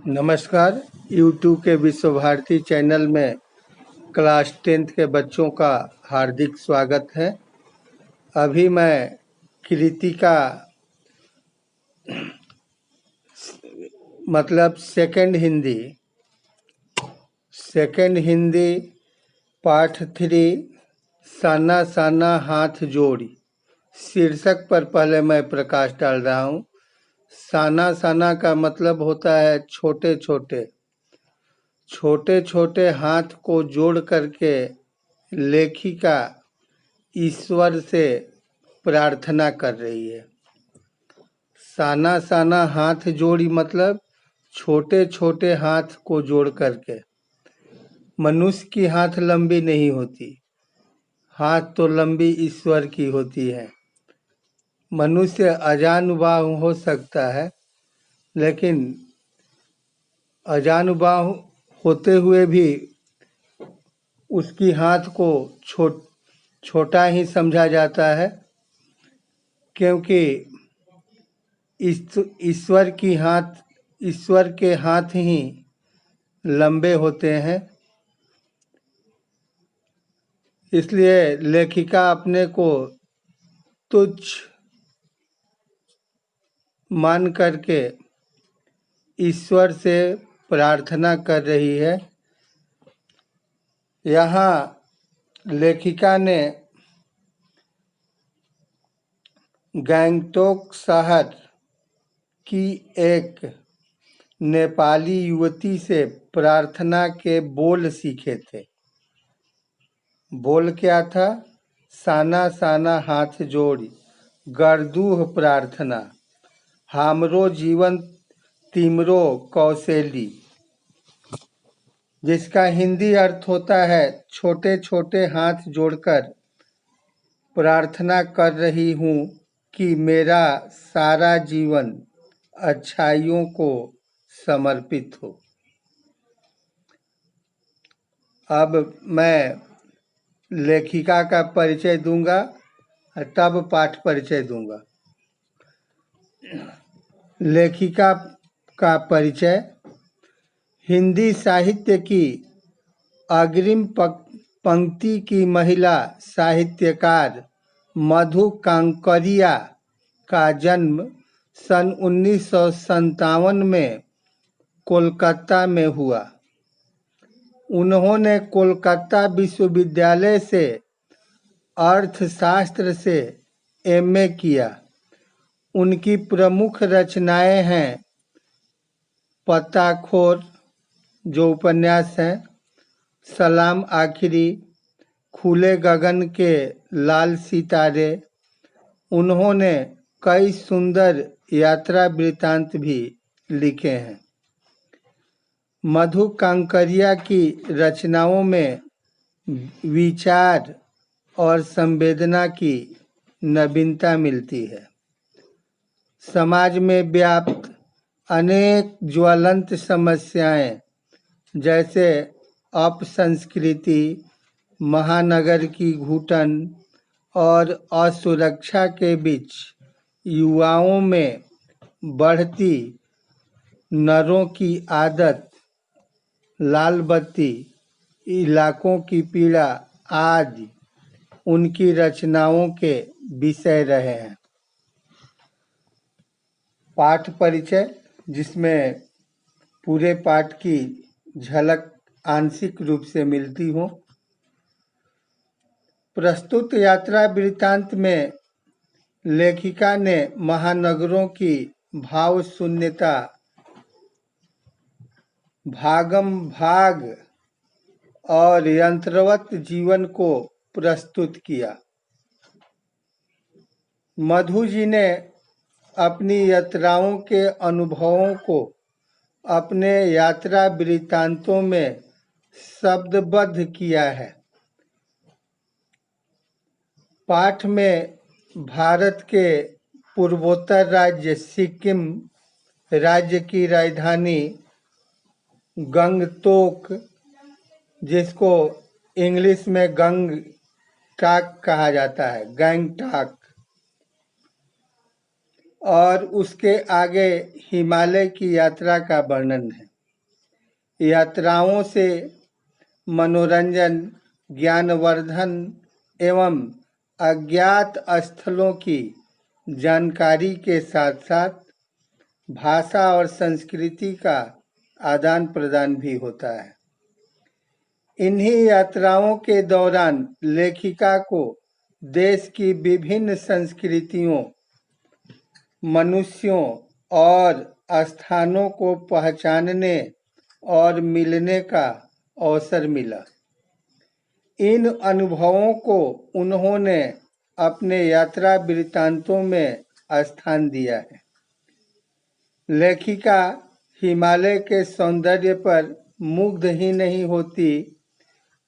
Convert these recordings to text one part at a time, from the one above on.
नमस्कार। यूट्यूब के विश्व भारती चैनल में क्लास 10th के बच्चों का हार्दिक स्वागत है। अभी मैं कृतिका मतलब सेकंड हिंदी पाठ 3 साना साना हाथ जोड़ी शीर्षक पर पहले मैं प्रकाश डाल रहा हूँ। साना साना का मतलब होता है छोटे छोटे। छोटे छोटे हाथ को जोड़ करके लेखिका ईश्वर से प्रार्थना कर रही है। साना साना हाथ जोड़ी मतलब छोटे छोटे हाथ को जोड़ करके। मनुष्य की हाथ लंबी नहीं होती, हाथ तो लंबी ईश्वर की होती है। मनुष्य अजानुबाह हो सकता है, लेकिन अजानुबाह होते हुए भी उसकी हाथ को छोटा ही समझा जाता है, क्योंकि ईश्वर के हाथ ही लंबे होते हैं। इसलिए लेखिका अपने को तुच्छ मान करके ईश्वर से प्रार्थना कर रही है। यहाँ लेखिका ने गैंगटोक शहर की एक नेपाली युवती से प्रार्थना के बोल सीखे थे। बोल क्या था? साना साना हाथ जोड़ी गर्दूह प्रार्थना, हमरो जीवन तिमरो कौशेली, जिसका हिंदी अर्थ होता है छोटे छोटे हाथ जोड़कर प्रार्थना कर रही हूँ कि मेरा सारा जीवन अच्छाइयों को समर्पित हो। अब मैं लेखिका का परिचय दूंगा, तब पाठ परिचय दूंगा। लेखिका का परिचय। हिंदी साहित्य की अग्रिम पंक्ति की महिला साहित्यकार मधु कांकरिया का जन्म सन 1957 में कोलकाता में हुआ। उन्होंने कोलकाता विश्वविद्यालय से अर्थशास्त्र से एमए किया। उनकी प्रमुख रचनाएं हैं पत्ताखोर, जो उपन्यास है, सलाम आखिरी, खुले गगन के लाल सितारे। उन्होंने कई सुंदर यात्रा वृत्तांत भी लिखे हैं। मधु कांकरिया की रचनाओं में विचार और संवेदना की नवीनता मिलती है। समाज में व्याप्त अनेक ज्वलंत समस्याएं, जैसे अपसंस्कृति, महानगर की घुटन और असुरक्षा के बीच युवाओं में बढ़ती नरों की आदत, लाल बत्ती, इलाकों की पीड़ा आदि उनकी रचनाओं के विषय रहे हैं। पाठ परिचय, जिसमें पूरे पाठ की झलक आंशिक रूप से मिलती हो। प्रस्तुत यात्रा वृत्तांत में लेखिका ने महानगरों की भाव शून्यता, भागम भाग और यंत्रवत जीवन को प्रस्तुत किया। मधु जी ने अपनी यात्राओं के अनुभवों को अपने यात्रा वृत्तांतों में शब्दबद्ध किया है। पाठ में भारत के पूर्वोत्तर राज्य सिक्किम राज्य की राजधानी गंगटोक, जिसको इंग्लिश में गंगटॉक कहा जाता है, गैंगटॉक, और उसके आगे हिमालय की यात्रा का वर्णन है। यात्राओं से मनोरंजन, ज्ञानवर्धन एवं अज्ञात स्थलों की जानकारी के साथ साथ भाषा और संस्कृति का आदान प्रदान भी होता है। इन्हीं यात्राओं के दौरान लेखिका को देश की विभिन्न संस्कृतियों, मनुष्यों और स्थानों को पहचानने और मिलने का अवसर मिला। इन अनुभवों को उन्होंने अपने यात्रा वृत्तांतों में स्थान दिया है। लेखिका हिमालय के सौंदर्य पर मुग्ध ही नहीं होती,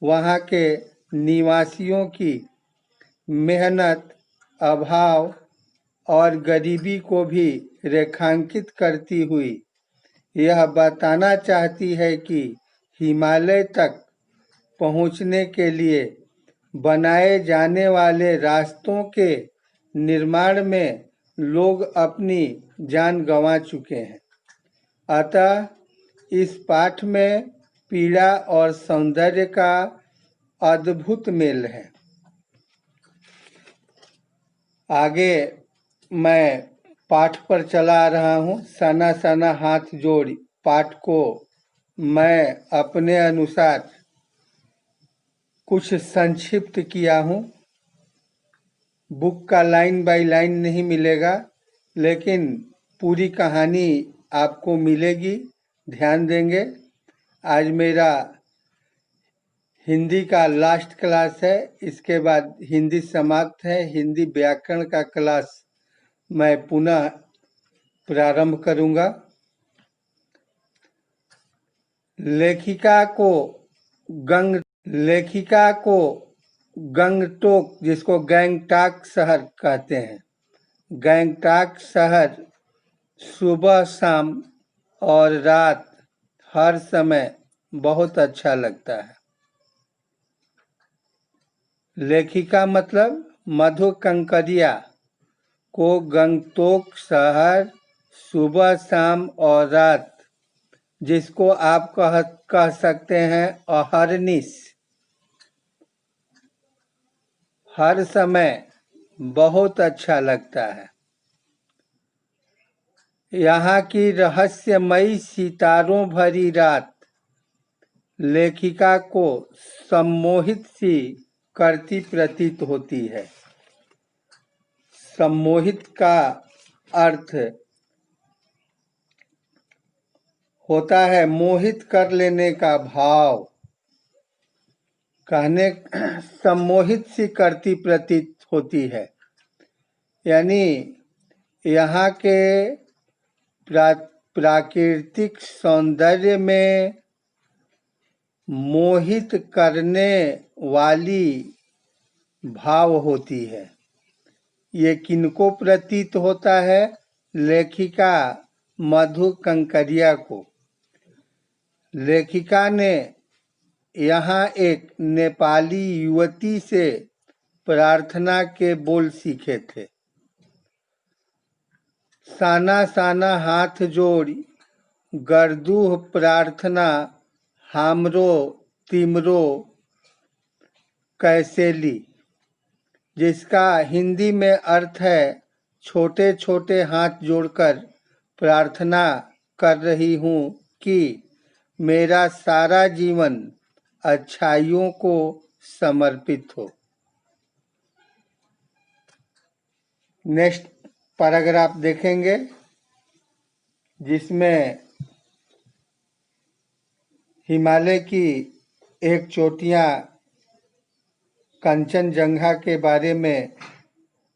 वहाँ के निवासियों की मेहनत, अभाव और गरीबी को भी रेखांकित करती हुई यह बताना चाहती है कि हिमालय तक पहुँचने के लिए बनाए जाने वाले रास्तों के निर्माण में लोग अपनी जान गंवा चुके हैं। अतः इस पाठ में पीड़ा और सौंदर्य का अद्भुत मेल है। आगे मैं पाठ पर चला आ रहा हूँ। सना सना हाथ जोड़ पाठ को मैं अपने अनुसार कुछ संक्षिप्त किया हूँ। बुक का लाइन बाय लाइन नहीं मिलेगा, लेकिन पूरी कहानी आपको मिलेगी। ध्यान देंगे। आज मेरा हिंदी का लास्ट क्लास है, इसके बाद हिंदी समाप्त है। हिंदी व्याकरण का क्लास मैं पुनः प्रारंभ करूंगा। लेखिका को गंगटोक, जिसको गैंगटॉक शहर कहते हैं, गैंगटॉक शहर सुबह, शाम और रात हर समय बहुत अच्छा लगता है। लेखिका मतलब मधु कंकरिया को गंगटोक शहर सुबह, शाम और रात, जिसको आप कह सकते हैं अहरनिश, हर समय बहुत अच्छा लगता है। यहाँ की रहस्यमयी सितारों भरी रात लेखिका को सम्मोहित सी करती प्रतीत होती है। सम्मोहित का अर्थ होता है मोहित कर लेने का भाव। कहने सम्मोहित सी करती प्रतीत होती है, यानी यहाँ के प्राकृतिक सौंदर्य में मोहित करने वाली भाव होती है। ये किनको प्रतीत होता है? लेखिका मधु कंकरिया को। लेखिका ने यहाँ एक नेपाली युवती से प्रार्थना के बोल सीखे थे। साना साना हाथ जोड़ी गर्दूह प्रार्थना हामरो तिमरो कैसेली, जिसका हिंदी में अर्थ है छोटे छोटे हाथ जोड़कर प्रार्थना कर रही हूँ कि मेरा सारा जीवन अच्छाइयों को समर्पित हो। नेक्स्ट पैराग्राफ देखेंगे, जिसमें हिमालय की एक चोटियाँ कंचनजंगा के बारे में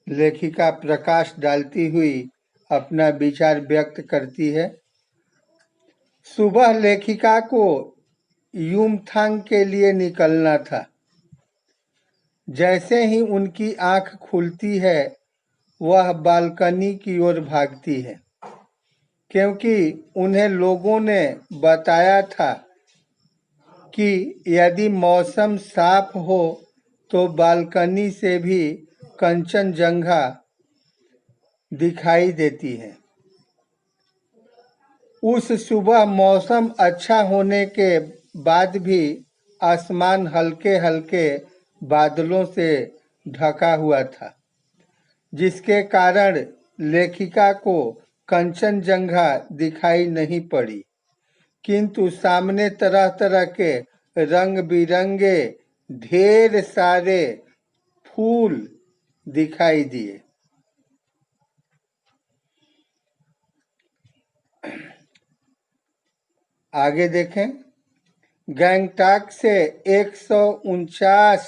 लेखिका प्रकाश डालती हुई अपना विचार व्यक्त करती है। सुबह लेखिका को युमथांग के लिए निकलना था। जैसे ही उनकी आंख खुलती है, वह बालकनी की ओर भागती है, क्योंकि उन्हें लोगों ने बताया था कि यदि मौसम साफ हो तो बालकनी से भी कंचनजंगा दिखाई देती है। उस सुबह मौसम अच्छा होने के बाद भी आसमान हल्के हल्के बादलों से ढका हुआ था, जिसके कारण लेखिका को कंचनजंगा दिखाई नहीं पड़ी, किंतु सामने तरह तरह के रंग बिरंगे ढेर सारे फूल दिखाई दिए। आगे देखें। गैंगटॉक से 149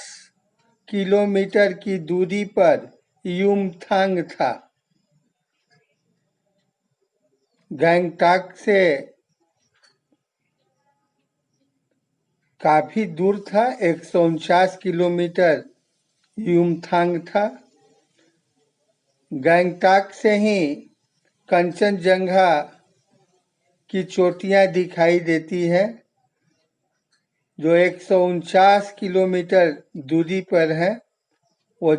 किलोमीटर की दूरी पर युमथांग था। गैंगटॉक से काफी दूर था, 149 किलोमीटर युमथांग था। गैंगटॉक से ही कंचनजंगा की चोटियां दिखाई देती है, जो 149 किलोमीटर दूरी पर है। वो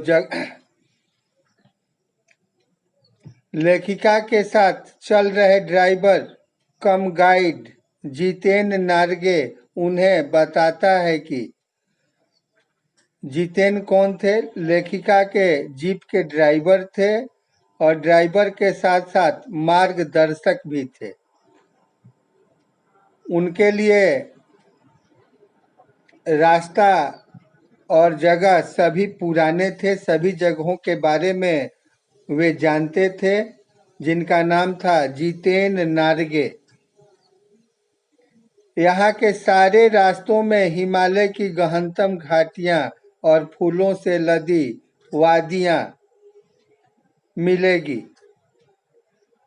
लेखिका के साथ चल रहे ड्राइवर कम गाइड जितेन नार्गे उन्हें बताता है कि जितेन कौन थे? लेखिका के जीप के ड्राइवर थे और ड्राइवर के साथ साथ मार्गदर्शक भी थे। उनके लिए रास्ता और जगह सभी पुराने थे, सभी जगहों के बारे में वे जानते थे, जिनका नाम था जितेन नार्गे। यहाँ के सारे रास्तों में हिमालय की गहनतम घाटियां और फूलों से लदी वादियां मिलेगी।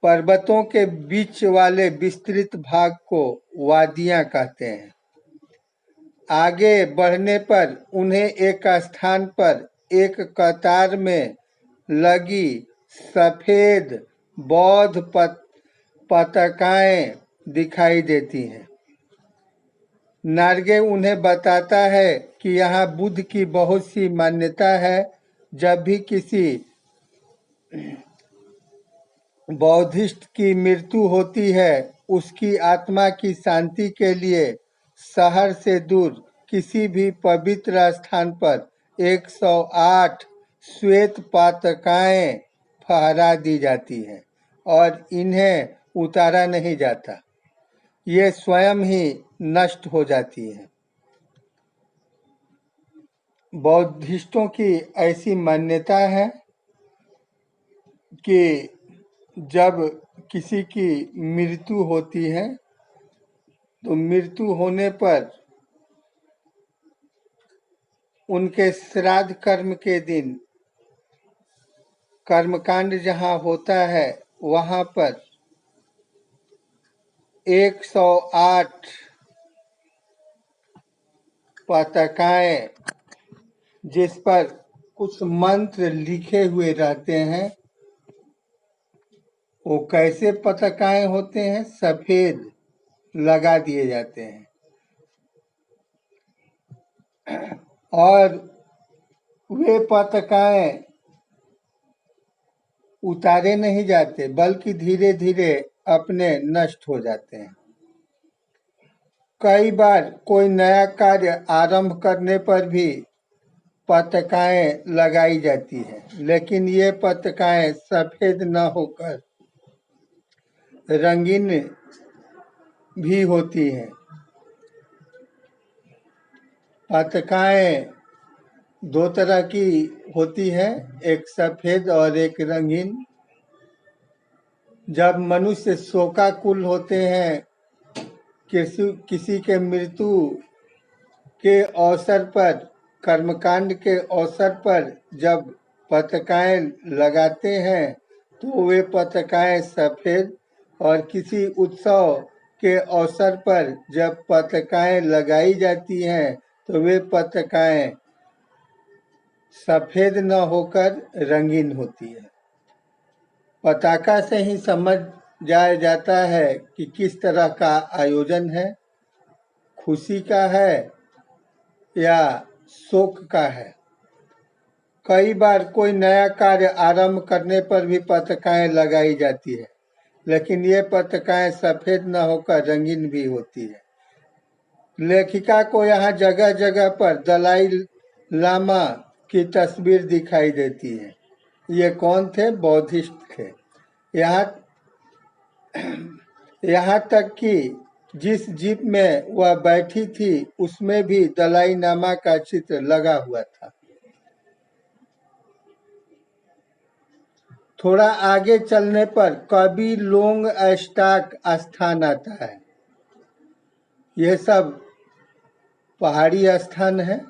पर्वतों के बीच वाले विस्तृत भाग को वादियां कहते हैं। आगे बढ़ने पर उन्हें एक स्थान पर एक कतार में लगी सफेद बौद्ध पताकाएं दिखाई देती हैं। नार्गे उन्हें बताता है कि यहाँ बुद्ध की बहुत सी मान्यता है। जब भी किसी बौद्धिस्ट की मृत्यु होती है, उसकी आत्मा की शांति के लिए शहर से दूर किसी भी पवित्र स्थान पर 108 श्वेत पताकाएं फहरा दी जाती हैं और इन्हें उतारा नहीं जाता। ये स्वयं ही नष्ट हो जाती है। बौद्धिस्टों की ऐसी मान्यता है कि जब किसी की मृत्यु होती है तो मृत्यु होने पर उनके श्राद्ध कर्म के दिन कर्मकांड जहाँ होता है वहाँ पर 108 पताकाएं जिस पर कुछ मंत्र लिखे हुए रहते हैं, वो कैसे पताकाएं होते हैं? सफेद लगा दिए जाते हैं और वे पताकाएं उतारे नहीं जाते, बल्कि धीरे धीरे अपने नष्ट हो जाते हैं। कई बार कोई नया कार्य आरंभ करने पर भी पताकाएं लगाई जाती है, लेकिन ये पताकाएं सफेद न होकर रंगीन भी होती हैं। पताकाएं दो तरह की होती है, एक सफेद और एक रंगीन। जब मनुष्य शोकाकुल होते हैं, किसी के मृत्यु के अवसर पर, कर्मकांड के अवसर पर जब पताकाएं लगाते हैं तो वे पताकाएं सफेद, और किसी उत्सव के अवसर पर जब पताकाएं लगाई जाती हैं तो वे पताकाएं सफेद न होकर रंगीन होती है। पताका से ही समझ जाया जाता है कि किस तरह का आयोजन है, खुशी का है या शोक का है। कई बार कोई नया कार्य आरंभ करने पर भी पताकाएं लगाई जाती है, लेकिन ये पत्रिकाएं सफेद न होकर रंगीन भी होती है। लेखिका को यहाँ जगह जगह पर दलाई लामा की तस्वीर दिखाई देती है। ये कौन थे? बौद्धिस्ट थे। यहाँ यहाँ तक कि जिस जीप में वह बैठी थी उसमें भी दलाई लामा का चित्र लगा हुआ था। थोड़ा आगे चलने पर कबी लोंग स्टाक स्थान आता है। यह सब पहाड़ी स्थान है,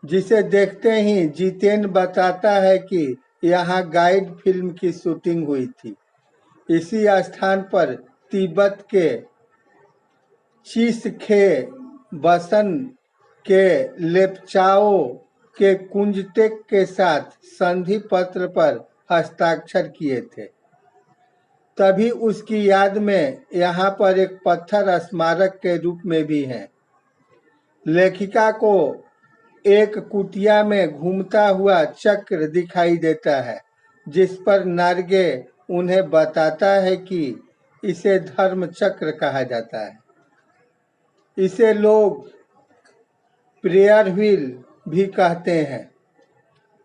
जिसे देखते ही जितेंद्र बताता है कि यहाँ गाइड फिल्म की शूटिंग हुई थी। इसी स्थान पर तिब्बत के चिसखे बसन के लेप्चाओ के कुंजटेक के साथ संधि पत्र पर हस्ताक्षर किए थे। तभी उसकी याद में यहाँ पर एक पत्थर स्मारक के रूप में भी है। लेखिका को एक कुटिया में घूमता हुआ चक्र दिखाई देता है, जिस पर नार्गे उन्हें बताता है कि इसे धर्म चक्र कहा जाता है। इसे लोग प्रेयर व्हील भी कहते हैं।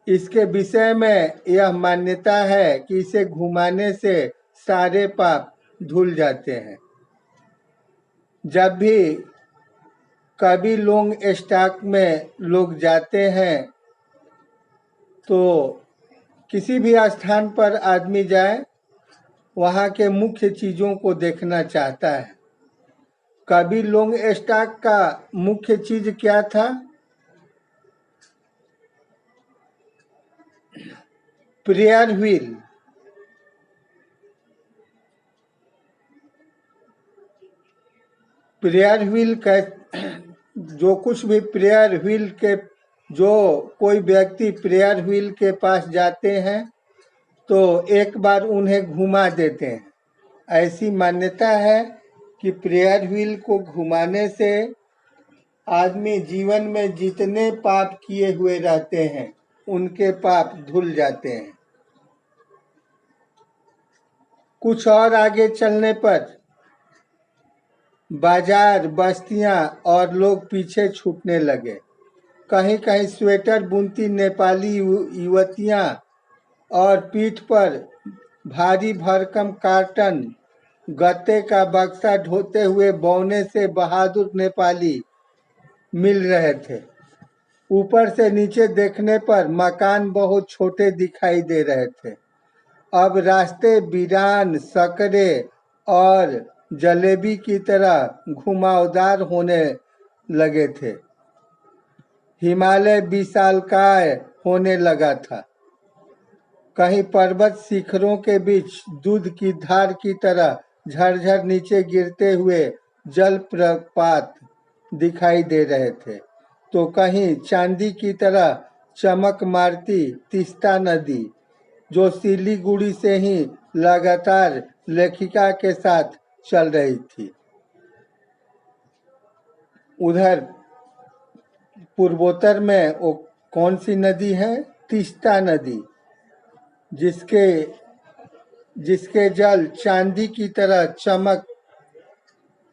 इसके विषय में यह मान्यता है कि इसे घुमाने से सारे पाप धुल जाते हैं। जब भी कबी लोंग स्टाक में लोग जाते हैं तो किसी भी स्थान पर आदमी जाए, वहाँ के मुख्य चीज़ों को देखना चाहता है। कबी लोंग स्टाक का मुख्य चीज क्या था? Prayer wheel. प्रेयर व्हील का जो कुछ भी प्रेयर व्हील के जो कोई व्यक्ति प्रेयर व्हील के पास जाते हैं तो एक बार उन्हें घुमा देते हैं। ऐसी मान्यता है कि प्रेयर व्हील को घुमाने से आदमी जीवन में जितने पाप किए हुए रहते हैं उनके पाप धुल जाते हैं। कुछ और आगे चलने पर बाजार, बस्तियां और लोग पीछे छूटने लगे। कहीं कहीं स्वेटर बुनती नेपाली युवतियां और पीठ पर भारी भरकम कार्टन गत्ते का बक्सा ढोते हुए बौने से बहादुर नेपाली मिल रहे थे। ऊपर से नीचे देखने पर मकान बहुत छोटे दिखाई दे रहे थे। अब रास्ते वीरान, सकरे और जलेबी की तरह घुमावदार होने लगे थे। हिमालय विशालकाय होने लगा था। कहीं पर्वत शिखरों के बीच दूध की धार की तरह झरझर नीचे गिरते हुए जलप्रपात दिखाई दे रहे थे, तो कहीं चांदी की तरह चमक मारती तीस्ता नदी, जो सिलीगुड़ी से ही लगातार लेखिका के साथ चल रही थी। उधर पूर्वोत्तर में वो कौन सी नदी है? तीस्ता नदी, जिसके जल चांदी की तरह चमक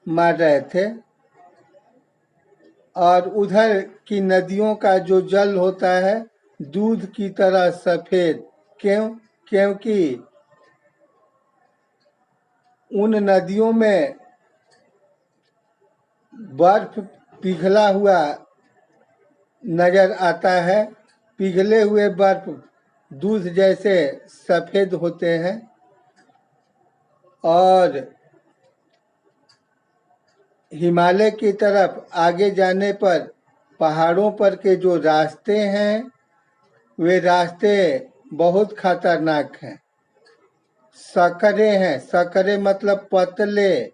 मार रहे थे। और उधर की नदियों का जो जल होता है दूध की तरह सफेद। क्यों? क्योंकि उन नदियों में बर्फ पिघला हुआ नजर आता है। पिघले हुए बर्फ दूध जैसे सफेद होते हैं। और हिमालय की तरफ आगे जाने पर पहाड़ों पर के जो रास्ते हैं वे रास्ते बहुत खतरनाक हैं। सकरे हैं, सकरे मतलब पतले,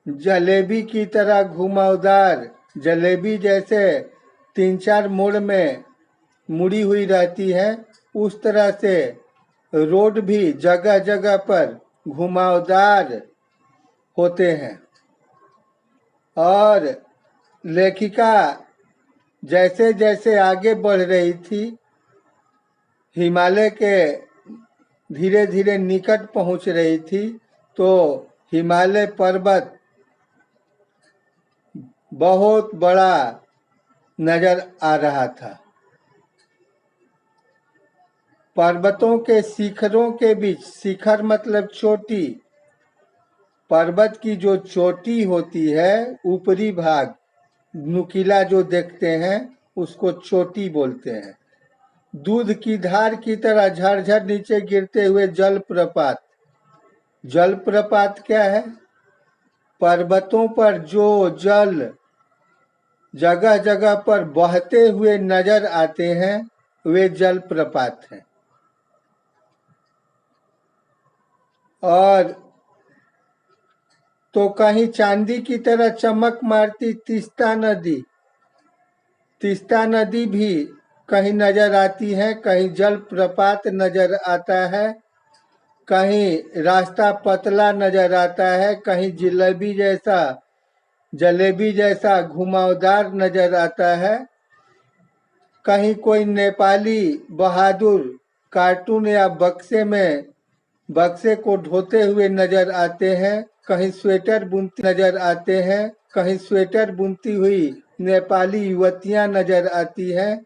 जलेबी की तरह घुमावदार, जलेबी जैसे 3-4 मोड़ में मुड़ी हुई रहती है, उस तरह से रोड भी जगह जगह पर घुमावदार होते हैं। और लेखिका जैसे जैसे आगे बढ़ रही थी, हिमालय के धीरे धीरे निकट पहुंच रही थी तो हिमालय पर्वत बहुत बड़ा नजर आ रहा था। पर्वतों के शिखरों के बीच, शिखर मतलब चोटी, पर्वत की जो चोटी होती है, ऊपरी भाग नुकीला जो देखते हैं उसको चोटी बोलते हैं। दूध की धार की तरह झरझर नीचे गिरते हुए जलप्रपात। जलप्रपात क्या है? पर्वतों पर जो जल जगह जगह पर बहते हुए नजर आते हैं वे जलप्रपात हैं। और तो कहीं चांदी की तरह चमक मारती तीस्ता नदी, तीस्ता नदी भी कहीं नजर आती है, कहीं जलप्रपात नजर आता है, कहीं रास्ता पतला नजर आता है, कहीं जलेबी जैसा घुमावदार नजर आता है, कहीं कोई नेपाली बहादुर कार्टून या बक्से को ढोते हुए नजर आते हैं, कहीं स्वेटर बुनती नजर आते हैं, कहीं स्वेटर बुनती हुई नेपाली युवतियां नजर आती हैं।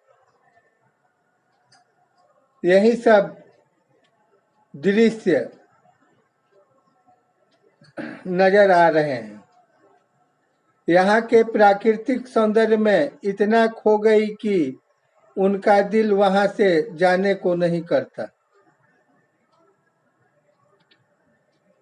यही सब दृश्य नजर आ रहे हैं। यहाँ के प्राकृतिक सौंदर्य में इतना खो गई कि उनका दिल वहां से जाने को नहीं करता।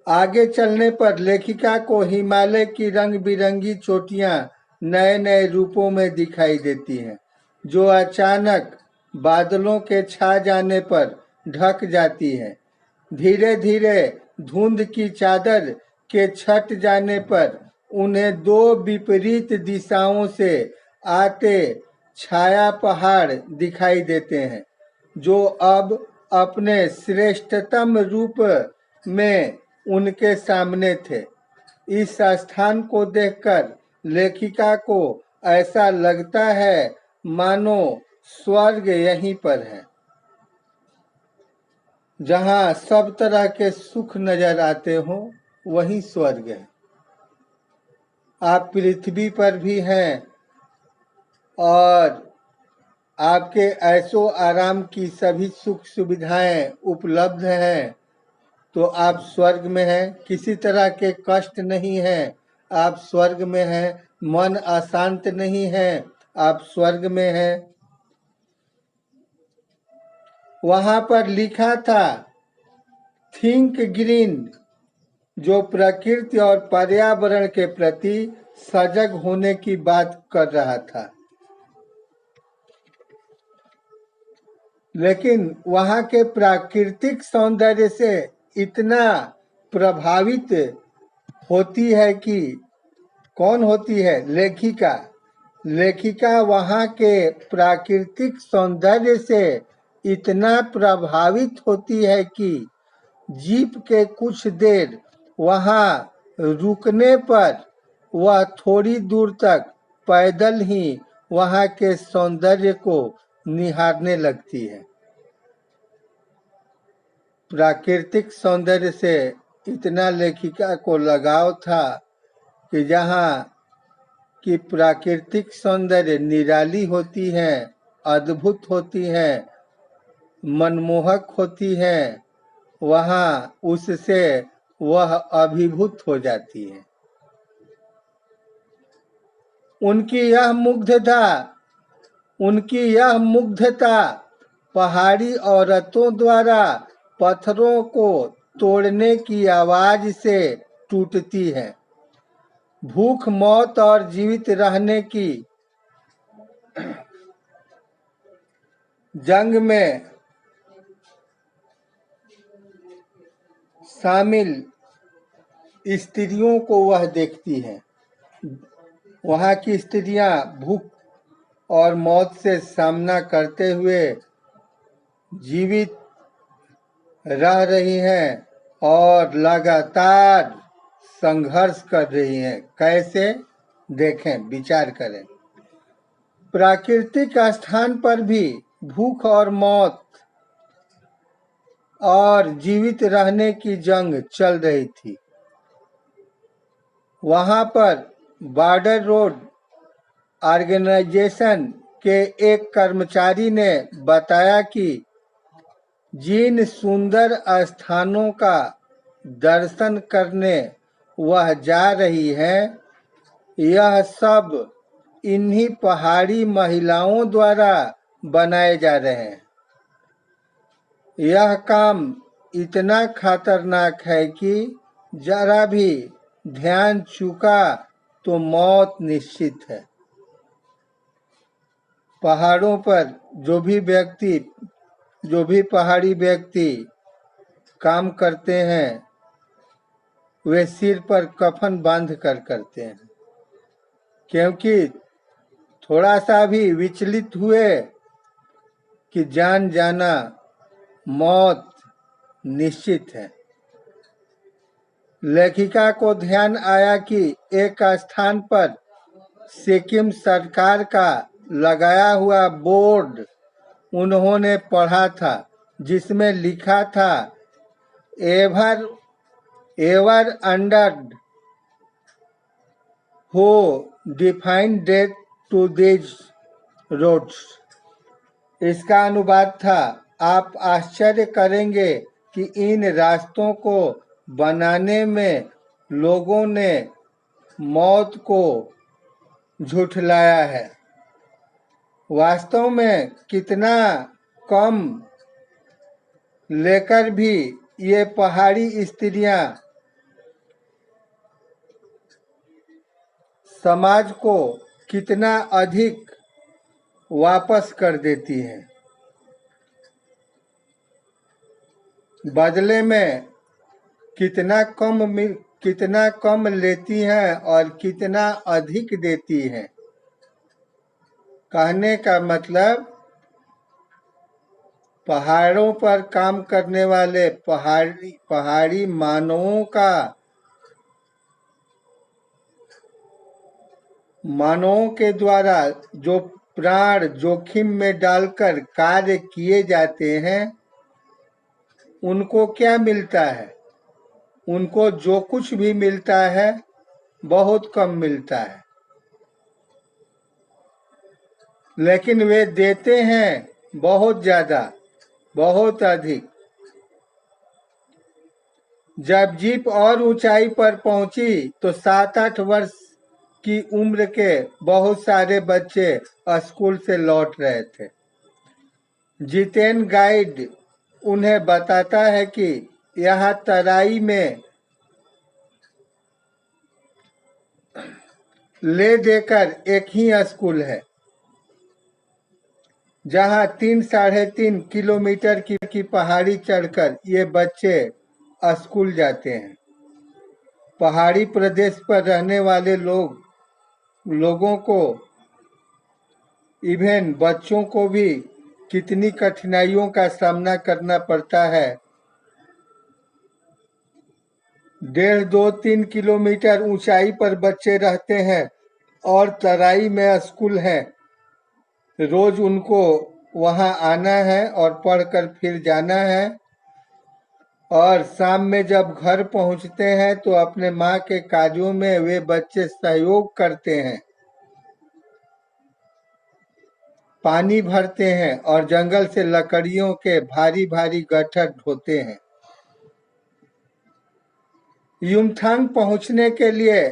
आगे चलने पर लेखिका को हिमालय की रंग बिरंगी चोटियां नए नए रूपों में दिखाई देती हैं, जो अचानक बादलों के छा जाने पर ढक जाती हैं। धीरे धीरे धुंध की चादर के छट जाने पर उन्हें दो विपरीत दिशाओं से आते छाया पहाड़ दिखाई देते हैं, जो अब अपने श्रेष्ठतम रूप में उनके सामने थे। इस स्थान को देखकर लेखिका को ऐसा लगता है मानो स्वर्ग यहीं पर है, जहाँ सब तरह के सुख नजर आते हो, वही स्वर्ग है। आप पृथ्वी पर भी हैं और आपके ऐशो आराम की सभी सुख सुविधाएं उपलब्ध हैं, तो आप स्वर्ग में हैं। किसी तरह के कष्ट नहीं है, आप स्वर्ग में हैं। मन अशांत नहीं है, आप स्वर्ग में हैं। वहां पर लिखा था थिंक ग्रीन, जो प्रकृति और पर्यावरण के प्रति सजग होने की बात कर रहा था। लेकिन वहां के प्राकृतिक सौंदर्य से इतना प्रभावित होती है कि कौन होती है? लेखिका। लेखिका वहां के प्राकृतिक सौंदर्य से इतना प्रभावित होती है कि जीप के कुछ देर वहां रुकने पर वह थोड़ी दूर तक पैदल ही वहां के सौंदर्य को निहारने लगती है। प्राकृतिक सौंदर्य से इतना लेखिका को लगाव था कि जहाँ की प्राकृतिक सौंदर्य निराली होती है, अद्भुत होती है, मनमोहक होती है, वहाँ उससे वह अभिभूत हो जाती है। उनकी यह मुग्धता पहाड़ी औरतों द्वारा पत्थरों को तोड़ने की आवाज से टूटती है। भूख, मौत और जीवित रहने की जंग में शामिल स्त्रियों को वह देखती है। वहाँ की स्त्रियां भूख और मौत से सामना करते हुए जीवित रह रही हैं और लगातार संघर्ष कर रही हैं। कैसे? देखें, विचार करें। प्राकृतिक स्थान पर भी भूख और मौत और जीवित रहने की जंग चल रही थी। वहां पर बॉर्डर रोड ऑर्गेनाइजेशन के एक कर्मचारी ने बताया कि जिन सुंदर स्थानों का दर्शन करने वह जा रही है, यह सब इन्हीं पहाड़ी महिलाओं द्वारा बनाए जा रहे हैं। यह काम इतना खतरनाक है कि जरा भी ध्यान चूका तो मौत निश्चित है। पहाड़ों पर जो भी पहाड़ी व्यक्ति काम करते हैं, वे सिर पर कफन बांध कर करते हैं, क्योंकि थोड़ा सा भी विचलित हुए कि जान जाना, मौत निश्चित है। लेखिका को ध्यान आया कि एक स्थान पर सिक्किम सरकार का लगाया हुआ बोर्ड उन्होंने पढ़ा था, जिसमें लिखा था एवर एवर अंडर हो define date to this roads. इसका अनुवाद था, आप आश्चर्य करेंगे कि इन रास्तों को बनाने में लोगों ने मौत को झुठलाया है। वास्तव में कितना कम लेकर भी ये पहाड़ी स्त्रियां समाज को कितना अधिक वापस कर देती हैं। बदले में कितना कम लेती हैं और कितना अधिक देती हैं। कहने का मतलब, पहाड़ों पर काम करने वाले पहाड़ी मानवों के द्वारा जो प्राण जोखिम में डालकर कार्य किए जाते हैं, उनको क्या मिलता है? उनको जो कुछ भी मिलता है बहुत कम मिलता है, लेकिन वे देते हैं बहुत ज्यादा, बहुत अधिक। जब जीप और ऊंचाई पर पहुंची तो 7-8 वर्ष की उम्र के बहुत सारे बच्चे स्कूल से लौट रहे थे। जितेन गाइड उन्हें बताता है कि यहाँ तराई में ले देकर एक ही स्कूल है, जहाँ 3-3.5 किलोमीटर की पहाड़ी चढ़कर ये बच्चे स्कूल जाते हैं। पहाड़ी प्रदेश पर रहने वाले लोगों को, इवन बच्चों को भी कितनी कठिनाइयों का सामना करना पड़ता है। 1.5-2-3 किलोमीटर ऊंचाई पर बच्चे रहते हैं और तराई में स्कूल है। रोज उनको वहां आना है और पढ़कर फिर जाना है, और शाम में जब घर पहुंचते हैं तो अपने माँ के काजों में वे बच्चे सहयोग करते हैं, पानी भरते हैं और जंगल से लकड़ियों के भारी भारी गट्ठर ढोते हैं। युमथांग पहुंचने के लिए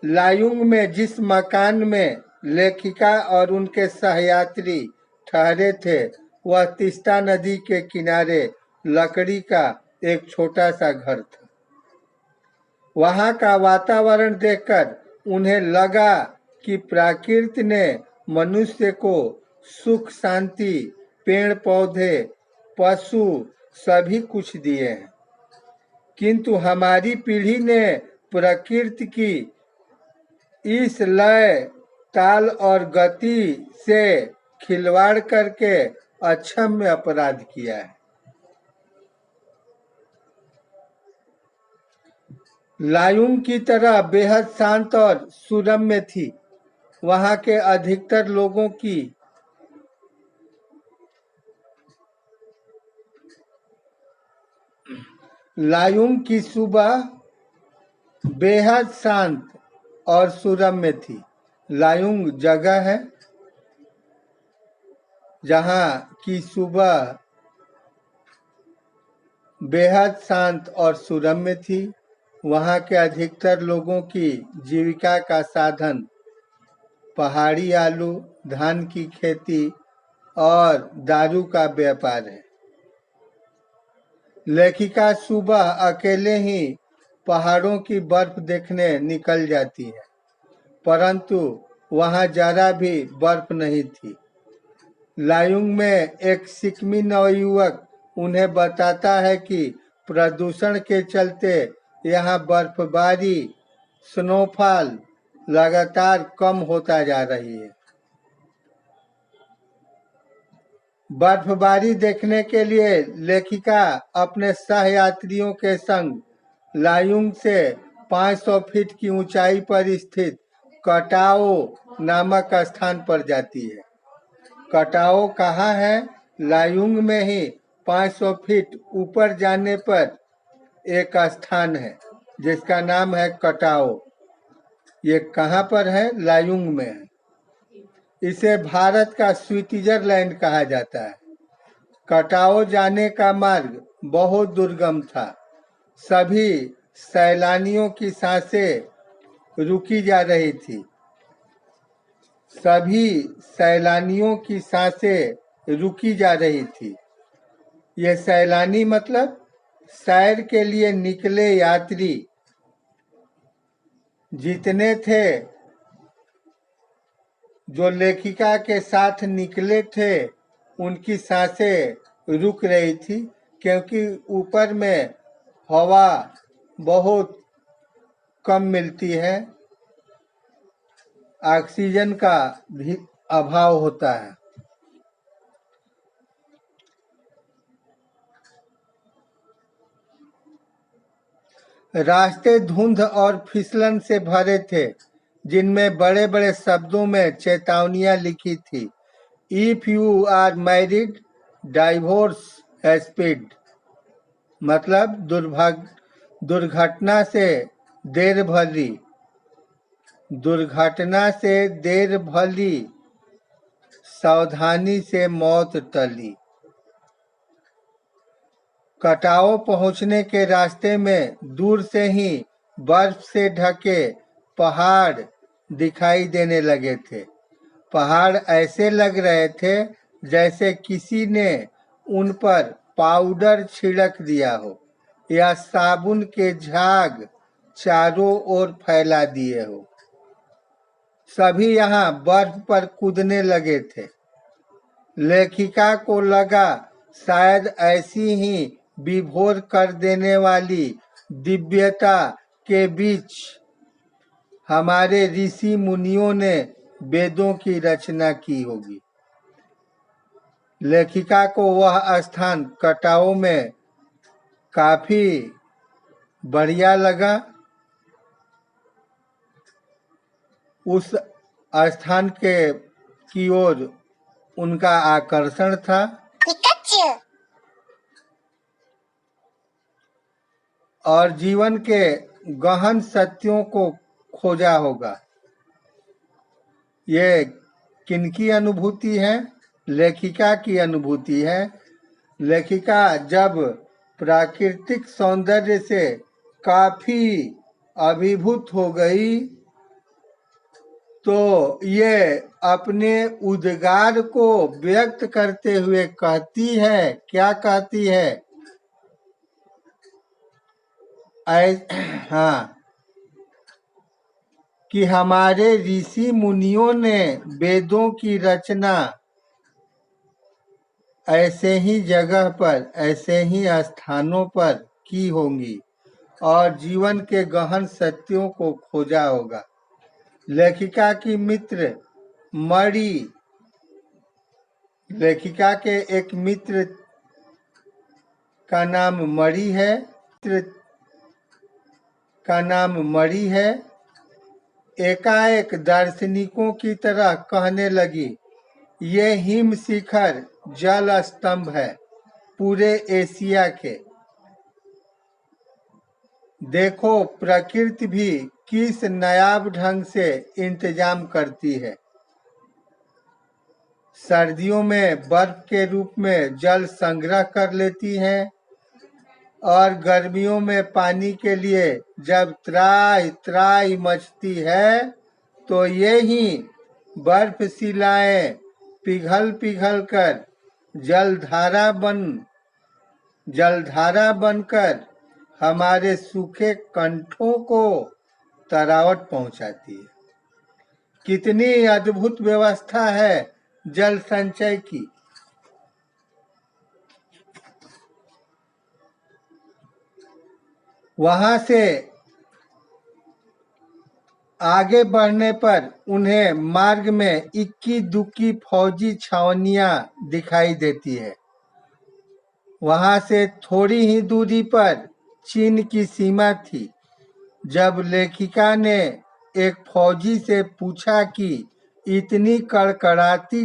लायुंग में जिस मकान में लेखिका और उनके सहयात्री ठहरे थे, वह तीस्ता नदी के किनारे लकड़ी का एक छोटा सा घर था। वहां का वातावरण देखकर उन्हें लगा कि प्रकृति ने मनुष्य को सुख शांति, पेड़ पौधे, पशु सभी कुछ दिए हैं, किंतु हमारी पीढ़ी ने प्रकृति की इस लय, ताल और गति से खिलवाड़ करके अक्षम्य अपराध किया है। लायुंग की तरह बेहद शांत और सुरम्य थी। वहां के अधिकतर लोगों की लायुंग की सुबह बेहद शांत और सुरम्य थी। लायुंग जगह है जहाँ की सुबह बेहद शांत और सुरम्य थी। वहाँ के अधिकतर लोगों की जीविका का साधन पहाड़ी आलू, धान की खेती और दारू का व्यापार है। लेखिका सुबह अकेले ही पहाड़ों की बर्फ देखने निकल जाती है, परंतु वहाँ जरा भी बर्फ नहीं थी। लायुंग में एक सिक्किमी नवयुवक उन्हें बताता है कि प्रदूषण के चलते यहाँ बर्फबारी स्नोफॉल लगातार कम होता जा रही है। बर्फबारी देखने के लिए लेखिका अपने सहयात्रियों के संग लायुंग से 500 फीट की ऊंचाई पर स्थित कटाओ नामक स्थान पर जाती है। कटाओ कहाँ है? लायुंग में ही 500 फीट ऊपर जाने पर एक स्थान है जिसका नाम है कटाओ। ये कहाँ पर है? लायुंग में है। इसे भारत का स्विट्जरलैंड कहा जाता है। कटाओ जाने का मार्ग बहुत दुर्गम था। सभी सैलानियों की सांसें रुकी जा रही थी। सभी सैलानियों की सांसें रुकी जा रही थी। ये सैलानी मतलब सैर के लिए निकले यात्री जितने थे, जो लेखिका के साथ निकले थे, उनकी सांसें रुक रही थी क्योंकि ऊपर में हवा बहुत कम मिलती है, ऑक्सीजन का भी अभाव होता है। रास्ते धुंध और फिसलन से भरे थे, जिनमें बड़े बड़े शब्दों में चेतावनियां लिखी थी। If you are married, divorce speed, मतलब दुर्घटना से देर भली, दुर्घटना से देर भली, सावधानी से मौत टली। कटाओ पहुंचने के रास्ते में दूर से ही बर्फ से ढके पहाड़ दिखाई देने लगे थे। पहाड़ ऐसे लग रहे थे जैसे किसी ने उन पर पाउडर छिड़क दिया हो या साबुन के झाग चारों ओर फैला दिए हो। सभी यहाँ बर्फ पर कूदने लगे थे। लेखिका को लगा शायद ऐसी ही विभोर कर देने वाली दिव्यता के बीच हमारे ऋषि मुनियों ने वेदों की रचना की होगी। लेखिका को वह स्थान कटाओ में काफी बढ़िया लगा। उस स्थान की ओर उनका आकर्षण था। और जीवन के गहन सत्यों को खोजा होगा। ये किनकी अनुभूति है? लेखिका की अनुभूति है। लेखिका जब प्राकृतिक सौंदर्य से काफी अभिभूत हो गई तो ये अपने उद्गार को व्यक्त करते हुए कहती है, क्या कहती है? हाँ, कि हमारे ऋषि मुनियों ने वेदों की रचना ऐसे ही जगह पर, ऐसे ही स्थानों पर की होंगी और जीवन के गहन सत्यों को खोजा होगा। लेखिका की मित्र मणि, लेखिका के एक मित्र का नाम मणि है, का नाम मणि है, एकाएक दार्शनिकों की तरह कहने लगी, ये हिम शिखर जल स्तंभ है पूरे एशिया के। देखो प्रकृति भी किस नायाब ढंग से इंतजाम करती है। सर्दियों में बर्फ के रूप में जल संग्रह कर लेती है और गर्मियों में पानी के लिए जब त्राई त्राई मचती है तो ये ही बर्फ शिलाएं पिघल पिघल कर जलधारा बनकर हमारे सूखे कंठों को तरावट पहुंचाती है। कितनी अद्भुत व्यवस्था है जल संचय की। वहां से आगे बढ़ने पर उन्हें मार्ग में इक्की दुक्की फौजी छावनियां दिखाई देती है। वहां से थोड़ी ही दूरी पर चीन की सीमा थी। जब लेखिका ने एक फौजी से पूछा कि इतनी कड़कड़ाती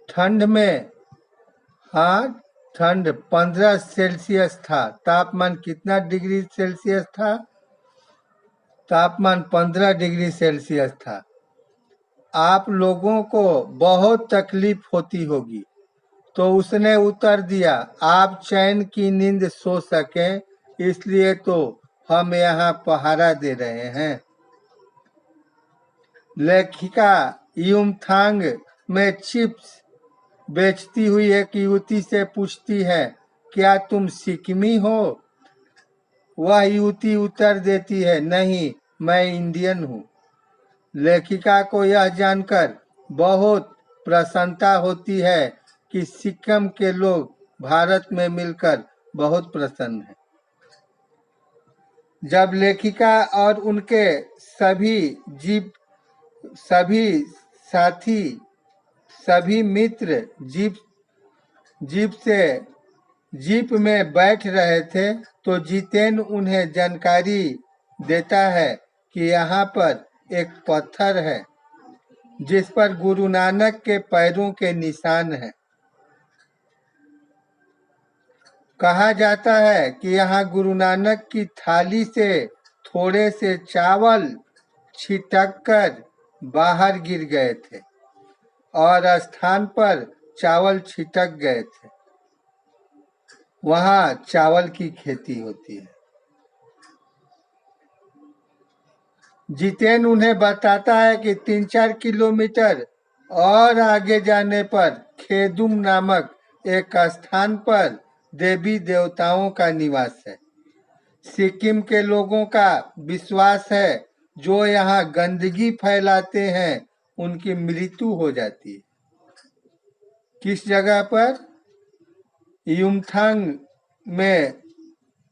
ठंड में, हाँ ठंड 15 सेल्सियस था। तापमान कितना डिग्री सेल्सियस था? तापमान 15 डिग्री सेल्सियस था। आप लोगों को बहुत तकलीफ होती होगी। तो उसने उत्तर दिया, आप चैन की नींद सो सकें इसलिए तो हम यहाँ पहरा दे रहे हैं। लेखिका युमथांग में चिप्स बेचती हुई एक युवती से पूछती है, क्या तुम सिक्किमी हो? वह युवती उत्तर देती है, नहीं मैं इंडियन हूँ। लेखिका को यह जानकर बहुत प्रसन्नता होती है कि सिक्किम के लोग भारत में मिलकर बहुत प्रसन्न हैं। जब लेखिका और उनके सभी साथी सभी मित्र जीप में बैठ रहे थे तो जितेन उन्हें जानकारी देता है कि यहाँ पर एक पत्थर है जिस पर गुरु नानक के पैरों के निशान हैं। कहा जाता है कि यहाँ गुरु नानक की थाली से थोड़े से चावल छिटक कर बाहर गिर गए थे और स्थान पर चावल छिटक गए थे। वहाँ चावल की खेती होती है। जितेन उन्हें बताता है कि 3-4 किलोमीटर और आगे जाने पर खेदुम नामक एक स्थान पर देवी देवताओं का निवास है। सिक्किम के लोगों का विश्वास है जो यहाँ गंदगी फैलाते हैं उनकी मृत्यु हो जाती है। किस जगह पर? युमथांग में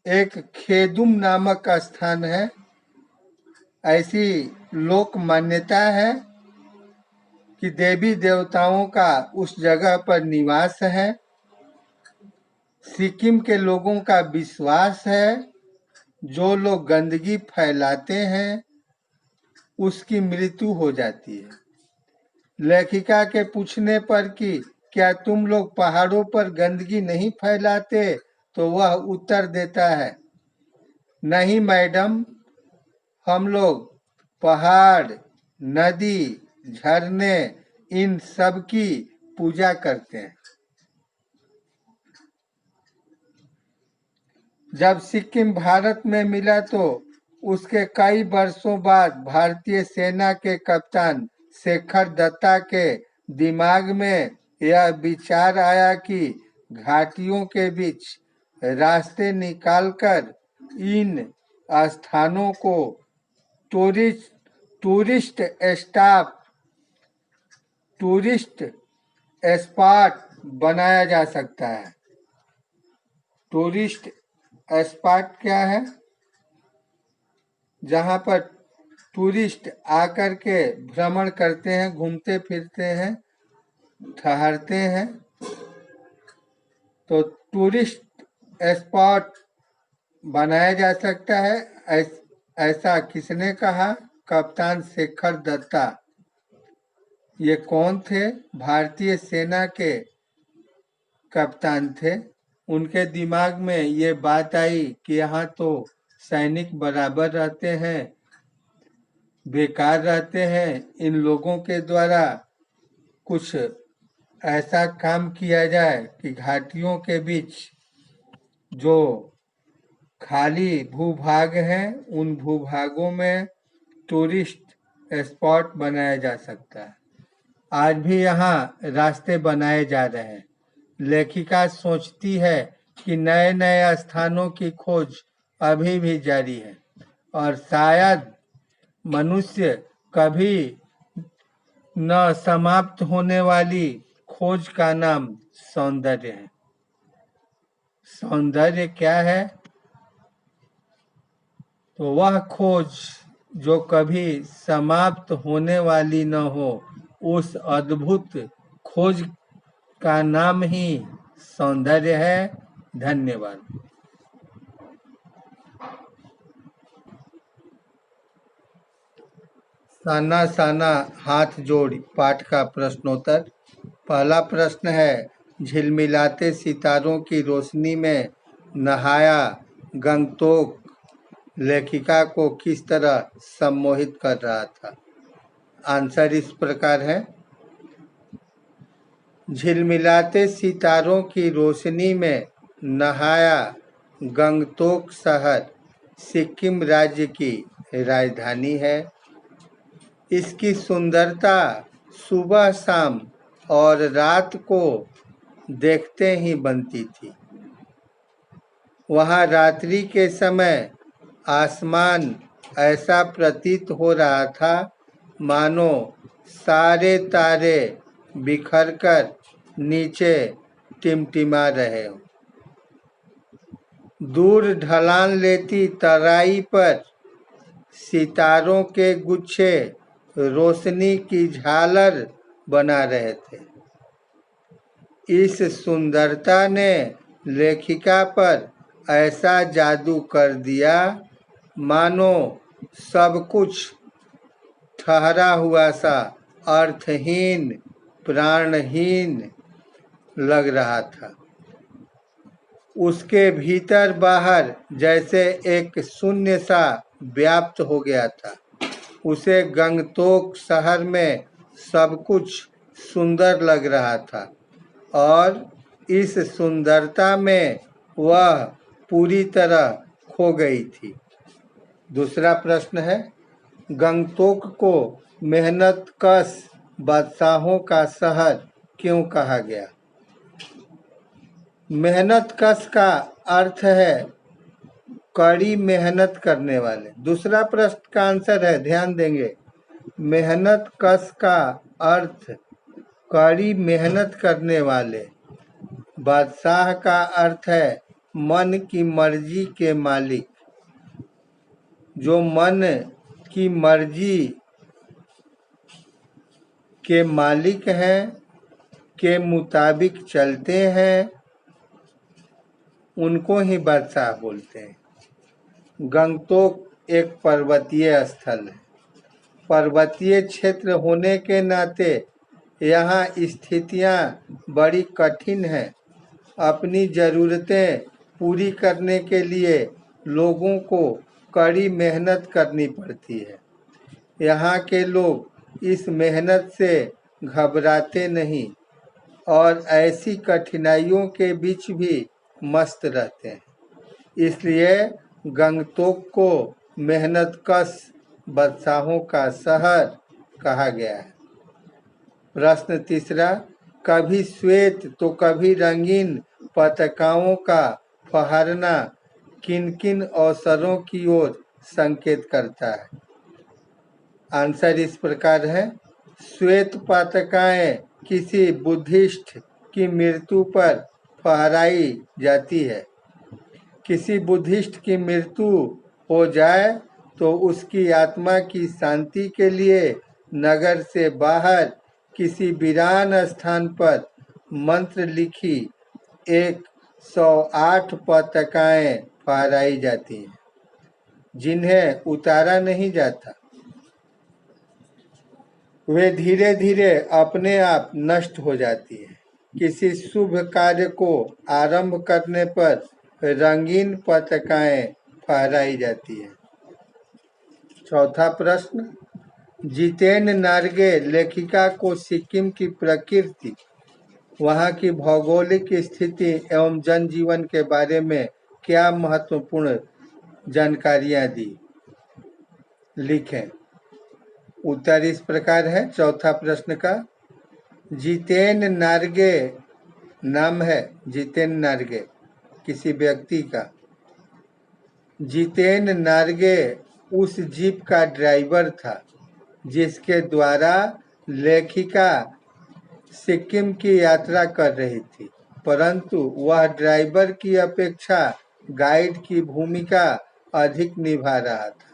एक खेदुम नामक स्थान है। ऐसी लोक मान्यता है कि देवी देवताओं का उस जगह पर निवास है। सिक्किम के लोगों का विश्वास है जो लोग गंदगी फैलाते हैं उसकी मृत्यु हो जाती है। लेखिका के पूछने पर कि क्या तुम लोग पहाड़ों पर गंदगी नहीं फैलाते तो वह उत्तर देता है, नहीं मैडम, हम लोग पहाड़, नदी, झरने इन सब की पूजा करते हैं। जब सिक्किम भारत में मिला तो उसके कई वर्षों बाद भारतीय सेना के कप्तान शेखर दत्ता के दिमाग में यह विचार आया कि घाटियों के बीच रास्ते निकालकर इन स्थानों को टूरिस्ट स्पॉट बनाया जा सकता है। टूरिस्ट स्पॉट क्या है? जहाँ पर टूरिस्ट आकर के भ्रमण करते हैं, घूमते फिरते हैं, ठहरते हैं। तो टूरिस्ट स्पॉट बनाया जा सकता है। ऐसा किसने कहा? कप्तान शेखर दत्ता। ये कौन थे? भारतीय सेना के कप्तान थे। उनके दिमाग में ये बात आई कि यहाँ तो सैनिक बराबर रहते हैं, बेकार रहते हैं, इन लोगों के द्वारा कुछ ऐसा काम किया जाए कि घाटियों के बीच जो खाली भूभाग हैं उन भूभागों में टूरिस्ट स्पॉट बनाया जा सकता है। आज भी यहाँ रास्ते बनाए जा रहे हैं। लेखिका सोचती है कि नए नए स्थानों की खोज अभी भी जारी है और शायद मनुष्य कभी न समाप्त होने वाली खोज का नाम सौंदर्य है। सौंदर्य क्या है? तो वह खोज जो कभी समाप्त होने वाली न हो, उस अद्भुत खोज का नाम ही सौंदर्य है। धन्यवाद। साना साना हाथ जोड़ पाठ का प्रश्नोत्तर। पहला प्रश्न है, झिलमिलाते सितारों की रोशनी में नहाया गंगटोक लेखिका को किस तरह सम्मोहित कर रहा था? आंसर इस प्रकार है, झिलमिलाते सितारों की रोशनी में नहाया गंगटोक शहर सिक्किम राज्य की राजधानी है। इसकी सुंदरता सुबह शाम और रात को देखते ही बनती थी। वहाँ रात्रि के समय आसमान ऐसा प्रतीत हो रहा था मानो सारे तारे बिखरकर नीचे टिमटिमा रहे हो। दूर ढलान लेती तराई पर सितारों के गुच्छे रोशनी की झालर बना रहे थे। इस सुंदरता ने लेखिका पर ऐसा जादू कर दिया मानो सब कुछ ठहरा हुआ सा अर्थहीन, प्राणहीन लग रहा था। उसके भीतर बाहर जैसे एक शून्य सा व्याप्त हो गया था। उसे गंगटोक शहर में सब कुछ सुंदर लग रहा था और इस सुंदरता में वह पूरी तरह खो गई थी। दूसरा प्रश्न है, गंगटोक को मेहनतकश बादशाहों का शहर क्यों कहा गया? मेहनतकश का अर्थ है कड़ी मेहनत करने वाले। दूसरा प्रश्न का आंसर है, ध्यान देंगे, मेहनतकश का अर्थ कड़ी मेहनत करने वाले। बादशाह का अर्थ है मन की मर्जी के मालिक। जो मन की मर्जी के मालिक हैं, के मुताबिक चलते हैं, उनको ही बादशाह बोलते हैं। गंगटोक एक पर्वतीय स्थल है। पर्वतीय क्षेत्र होने के नाते यहाँ स्थितियाँ बड़ी कठिन हैं। अपनी ज़रूरतें पूरी करने के लिए लोगों को कड़ी मेहनत करनी पड़ती है। यहाँ के लोग इस मेहनत से घबराते नहीं और ऐसी कठिनाइयों के बीच भी मस्त रहते हैं। इसलिए गंगटोक को मेहनतकश बादशाहों का शहर कहा गया है। प्रश्न तीसरा, कभी श्वेत तो कभी रंगीन पताकाओं का फहरना किन किन अवसरों की ओर संकेत करता है? आंसर इस प्रकार है, श्वेत पताकाएं किसी बुद्धिस्ट की मृत्यु पर फहराई जाती है। किसी बुद्धिस्ट की मृत्यु हो जाए तो उसकी आत्मा की शांति के लिए नगर से बाहर किसी वीरान स्थान पर मंत्र लिखी 108 पताकाएं फहराई जाती हैं, जिन्हें उतारा नहीं जाता। वे धीरे धीरे अपने आप नष्ट हो जाती हैं। किसी शुभ कार्य को आरंभ करने पर रंगीन पताकाएं फहराई जाती है। चौथा प्रश्न, जितेन नार्गे लेखिका को सिक्किम की प्रकृति, वहाँ की भौगोलिक स्थिति एवं जनजीवन के बारे में क्या महत्वपूर्ण जानकारियाँ दी? लिखें। उत्तर इस प्रकार है चौथा प्रश्न का। जितेन नार्गे नाम है, जितेन नार्गे किसी व्यक्ति का। जितेन नार्गे उस जीप का ड्राइवर था जिसके द्वारा लेखिका सिक्किम की यात्रा कर रही थी, परंतु वह ड्राइवर की अपेक्षा गाइड की भूमिका अधिक निभा रहा था।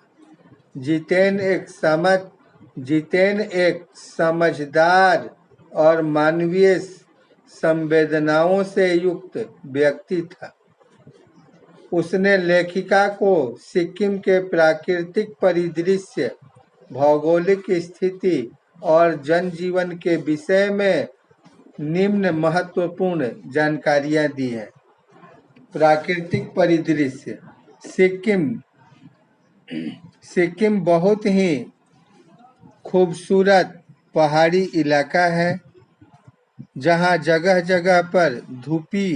जितेन एक समझदार और मानवीय संवेदनाओं से युक्त व्यक्ति था। उसने लेखिका को सिक्किम के प्राकृतिक परिदृश्य, भौगोलिक स्थिति और जनजीवन के विषय में निम्न महत्वपूर्ण जानकारियां दी हैं। प्राकृतिक परिदृश्य, सिक्किम बहुत ही खूबसूरत पहाड़ी इलाका है जहां जगह जगह पर धूपी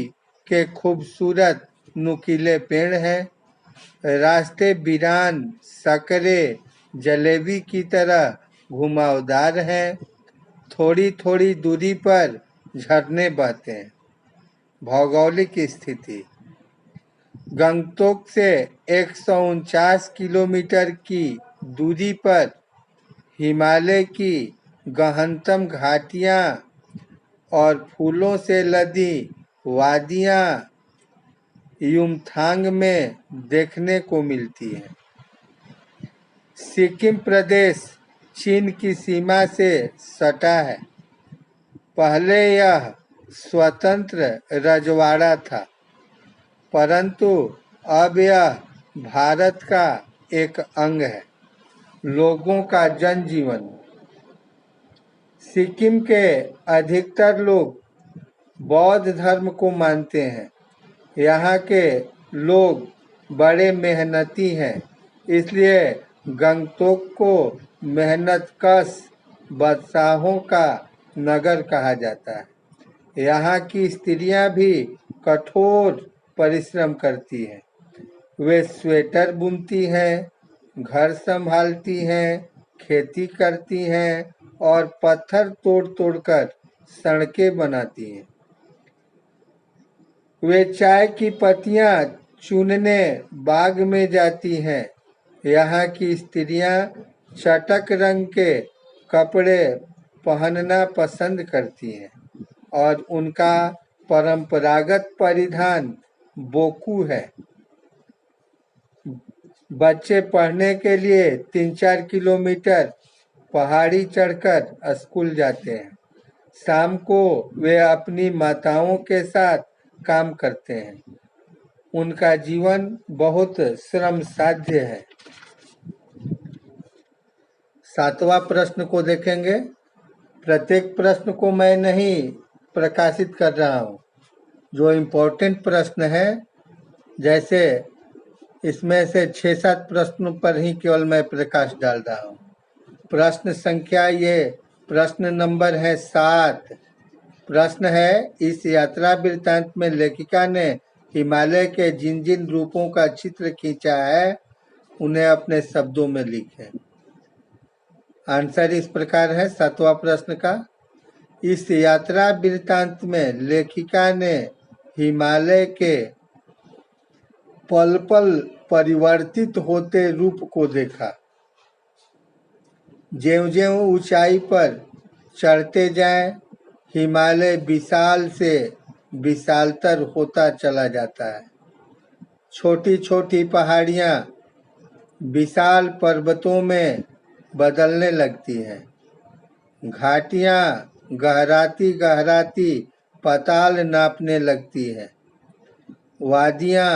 के खूबसूरत नुकीले पेड़ हैं। रास्ते वीरान सकरे जलेबी की तरह घुमावदार हैं। थोड़ी थोड़ी दूरी पर झरने बहते हैं। भौगोलिक स्थिति, गंगटोक से 149 किलोमीटर की दूरी पर हिमालय की गहनतम घाटियां और फूलों से लदी वादियां युमथांग में देखने को मिलती हैं। सिक्किम प्रदेश चीन की सीमा से सटा है। पहले यह स्वतंत्र रजवाड़ा था, परंतु अब यह भारत का एक अंग है। लोगों का जनजीवन, सिक्किम के अधिकतर लोग बौद्ध धर्म को मानते हैं। यहाँ के लोग बड़े मेहनती हैं, इसलिए गंगटोक को मेहनतकश बादशाहों का नगर कहा जाता है। यहाँ की स्त्रियां भी कठोर परिश्रम करती हैं। वे स्वेटर बुनती हैं, घर संभालती हैं, खेती करती हैं और पत्थर तोड़ तोड़कर सड़कें बनाती हैं। वे चाय की पत्तियां चुनने बाग में जाती हैं। यहाँ की स्त्रियां चटक रंग के कपड़े पहनना पसंद करती हैं और उनका परंपरागत परिधान बोकू है। बच्चे पढ़ने के लिए 3-4 किलोमीटर पहाड़ी चढ़कर स्कूल जाते हैं। शाम को वे अपनी माताओं के साथ काम करते हैं। उनका जीवन बहुत श्रम साध्य है। 7वां प्रश्न को देखेंगे। प्रत्येक प्रश्न को मैं नहीं प्रकाशित कर रहा हूँ। जो इम्पोर्टेंट प्रश्न है, जैसे इसमें से 6-7 प्रश्नों पर ही केवल मैं प्रकाश डाल रहा हूँ। प्रश्न संख्या, ये प्रश्न नंबर है 7। प्रश्न है, इस यात्रा वृत्तांत में लेखिका ने हिमालय के जिन जिन रूपों का चित्र खींचा है उन्हें अपने शब्दों में लिखें। आंसर इस प्रकार है 7वां प्रश्न का। इस यात्रा वृत्तांत में लेखिका ने हिमालय के पल पल परिवर्तित होते रूप को देखा। ज्यों-ज्यों ऊंचाई पर चढ़ते जाएं, हिमालय विशाल से विशालतर होता चला जाता है। छोटी छोटी पहाड़ियां विशाल पर्वतों में बदलने लगती हैं। घाटियां गहराती गहराती पाताल नापने लगती हैं। वादियां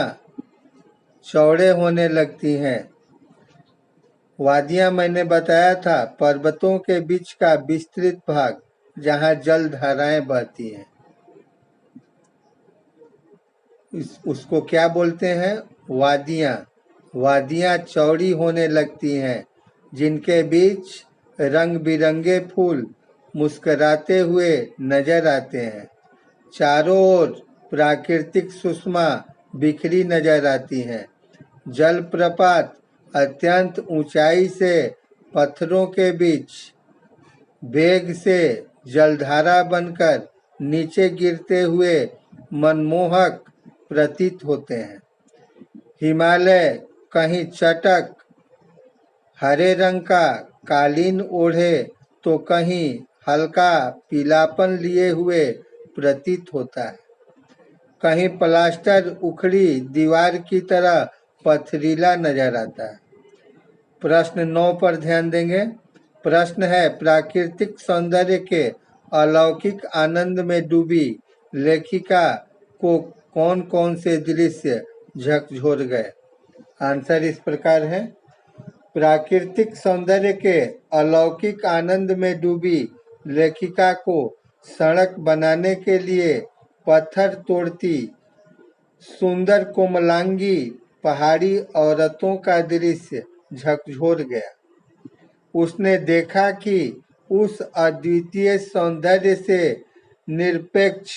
चौड़े होने लगती हैं। वादियां मैंने बताया था, पर्वतों के बीच का विस्तृत भाग जहां जल धाराएं बहती हैं। उसको क्या बोलते हैं? वादियाँ। वादियाँ चौड़ी होने लगती हैं, जिनके बीच रंग बिरंगे फूल मुस्कराते हुए नजर आते हैं। चारों ओर प्राकृतिक सुषमा बिखरी नजर आती हैं। जलप्रपात अत्यंत ऊंचाई से पत्थरों के बीच वेग से जलधारा बनकर नीचे गिरते हुए मनमोहक प्रतीत होते हैं। हिमालय कहीं चटक हरे रंग का कालीन ओढ़े तो कहीं हल्का पीलापन लिए हुए प्रतीत होता है। कहीं प्लास्टर उखड़ी दीवार की तरह पथरीला नजर आता है। प्रश्न 9 पर ध्यान देंगे। प्रश्न है, प्राकृतिक सौंदर्य के अलौकिक आनंद में डूबी लेखिका को कौन कौन से दृश्य झकझोर गए? आंसर इस प्रकार है। प्राकृतिक सौंदर्य के अलौकिक आनंद में डूबी लेखिका को सड़क बनाने के लिए पत्थर तोड़ती सुंदर कोमलांगी पहाड़ी औरतों का दृश्य झकझोर गया। उसने देखा कि उस अद्वितीय सौंदर्य से निरपेक्ष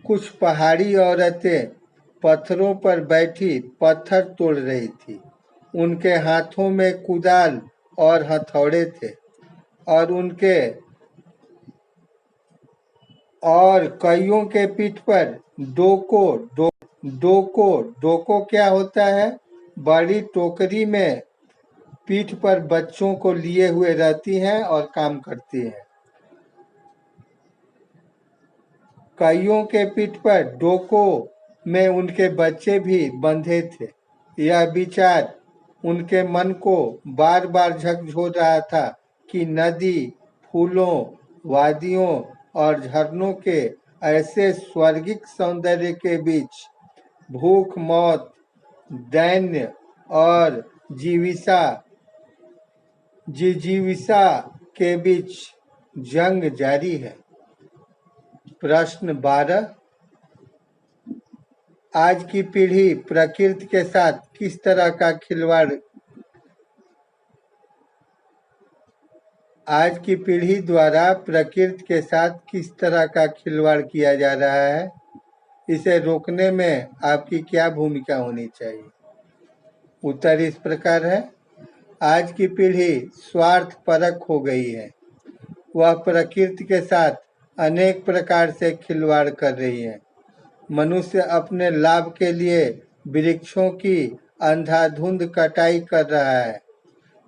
कुछ पहाड़ी औरतें पत्थरों पर बैठी पत्थर तोड़ रही थी। उनके हाथों में कुदाल और हथौड़े थे और कईयों के पीठ पर डोको क्या होता है? बड़ी टोकरी में पीठ पर बच्चों को लिए हुए रहती हैं और काम करती हैं। कईयों के पीठ पर डोको में उनके बच्चे भी बंधे थे। यह विचार उनके मन को बार बार झकझोर रहा था कि नदी, फूलों, वादियों और झरनों के ऐसे स्वर्गिक सौंदर्य के बीच भूख, मौत, दैन्य और जिजीविषा के बीच जंग जारी है। प्रश्न 12। आज की पीढ़ी प्रकृति के साथ किस तरह का खिलवाड़ आज की पीढ़ी द्वारा प्रकृति के साथ किस तरह का खिलवाड़ किया जा रहा है? इसे रोकने में आपकी क्या भूमिका होनी चाहिए? उत्तर इस प्रकार है। आज की पीढ़ी स्वार्थपरक हो गई है। वह प्रकृति के साथ अनेक प्रकार से खिलवाड़ कर रही है। मनुष्य अपने लाभ के लिए वृक्षों की अंधाधुंध कटाई कर रहा है,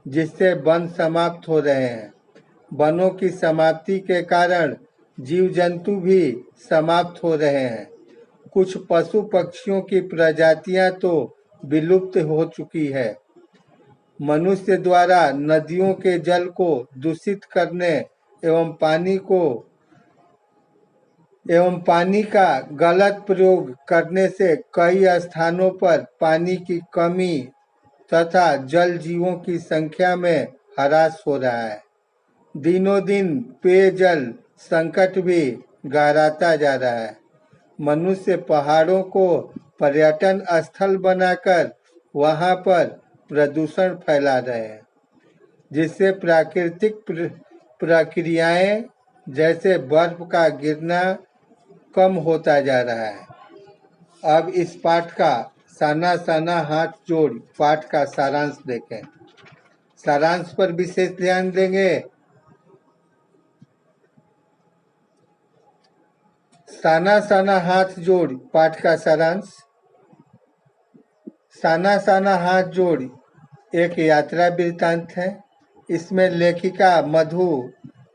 जिससे वन समाप्त हो रहे हैं। वनों की समाप्ति के कारण जीव जंतु भी समाप्त हो रहे हैं। कुछ पशु पक्षियों की प्रजातियां तो विलुप्त हो चुकी है। मनुष्य द्वारा नदियों के जल को दूषित करने एवं पानी का गलत प्रयोग करने से कई स्थानों पर पानी की कमी तथा जल जीवों की संख्या में ह्रास हो रहा है। दिनों दिन पेयजल संकट भी गहराता जा रहा है। मनुष्य पहाड़ों को पर्यटन स्थल बनाकर वहां पर प्रदूषण फैला रहे हैं, जिससे प्राकृतिक प्रक्रियाएं जैसे बर्फ का गिरना कम होता जा रहा है। अब इस पाठ का साना साना हाथ जोड़ पाठ का सारांश देखें। सारांश पर विशेष ध्यान देंगे। साना साना हाथ जोड़ पाठ का सारांश। साना साना हाथ जोड़ एक यात्रा वृत्तांत है। इसमें लेखिका मधु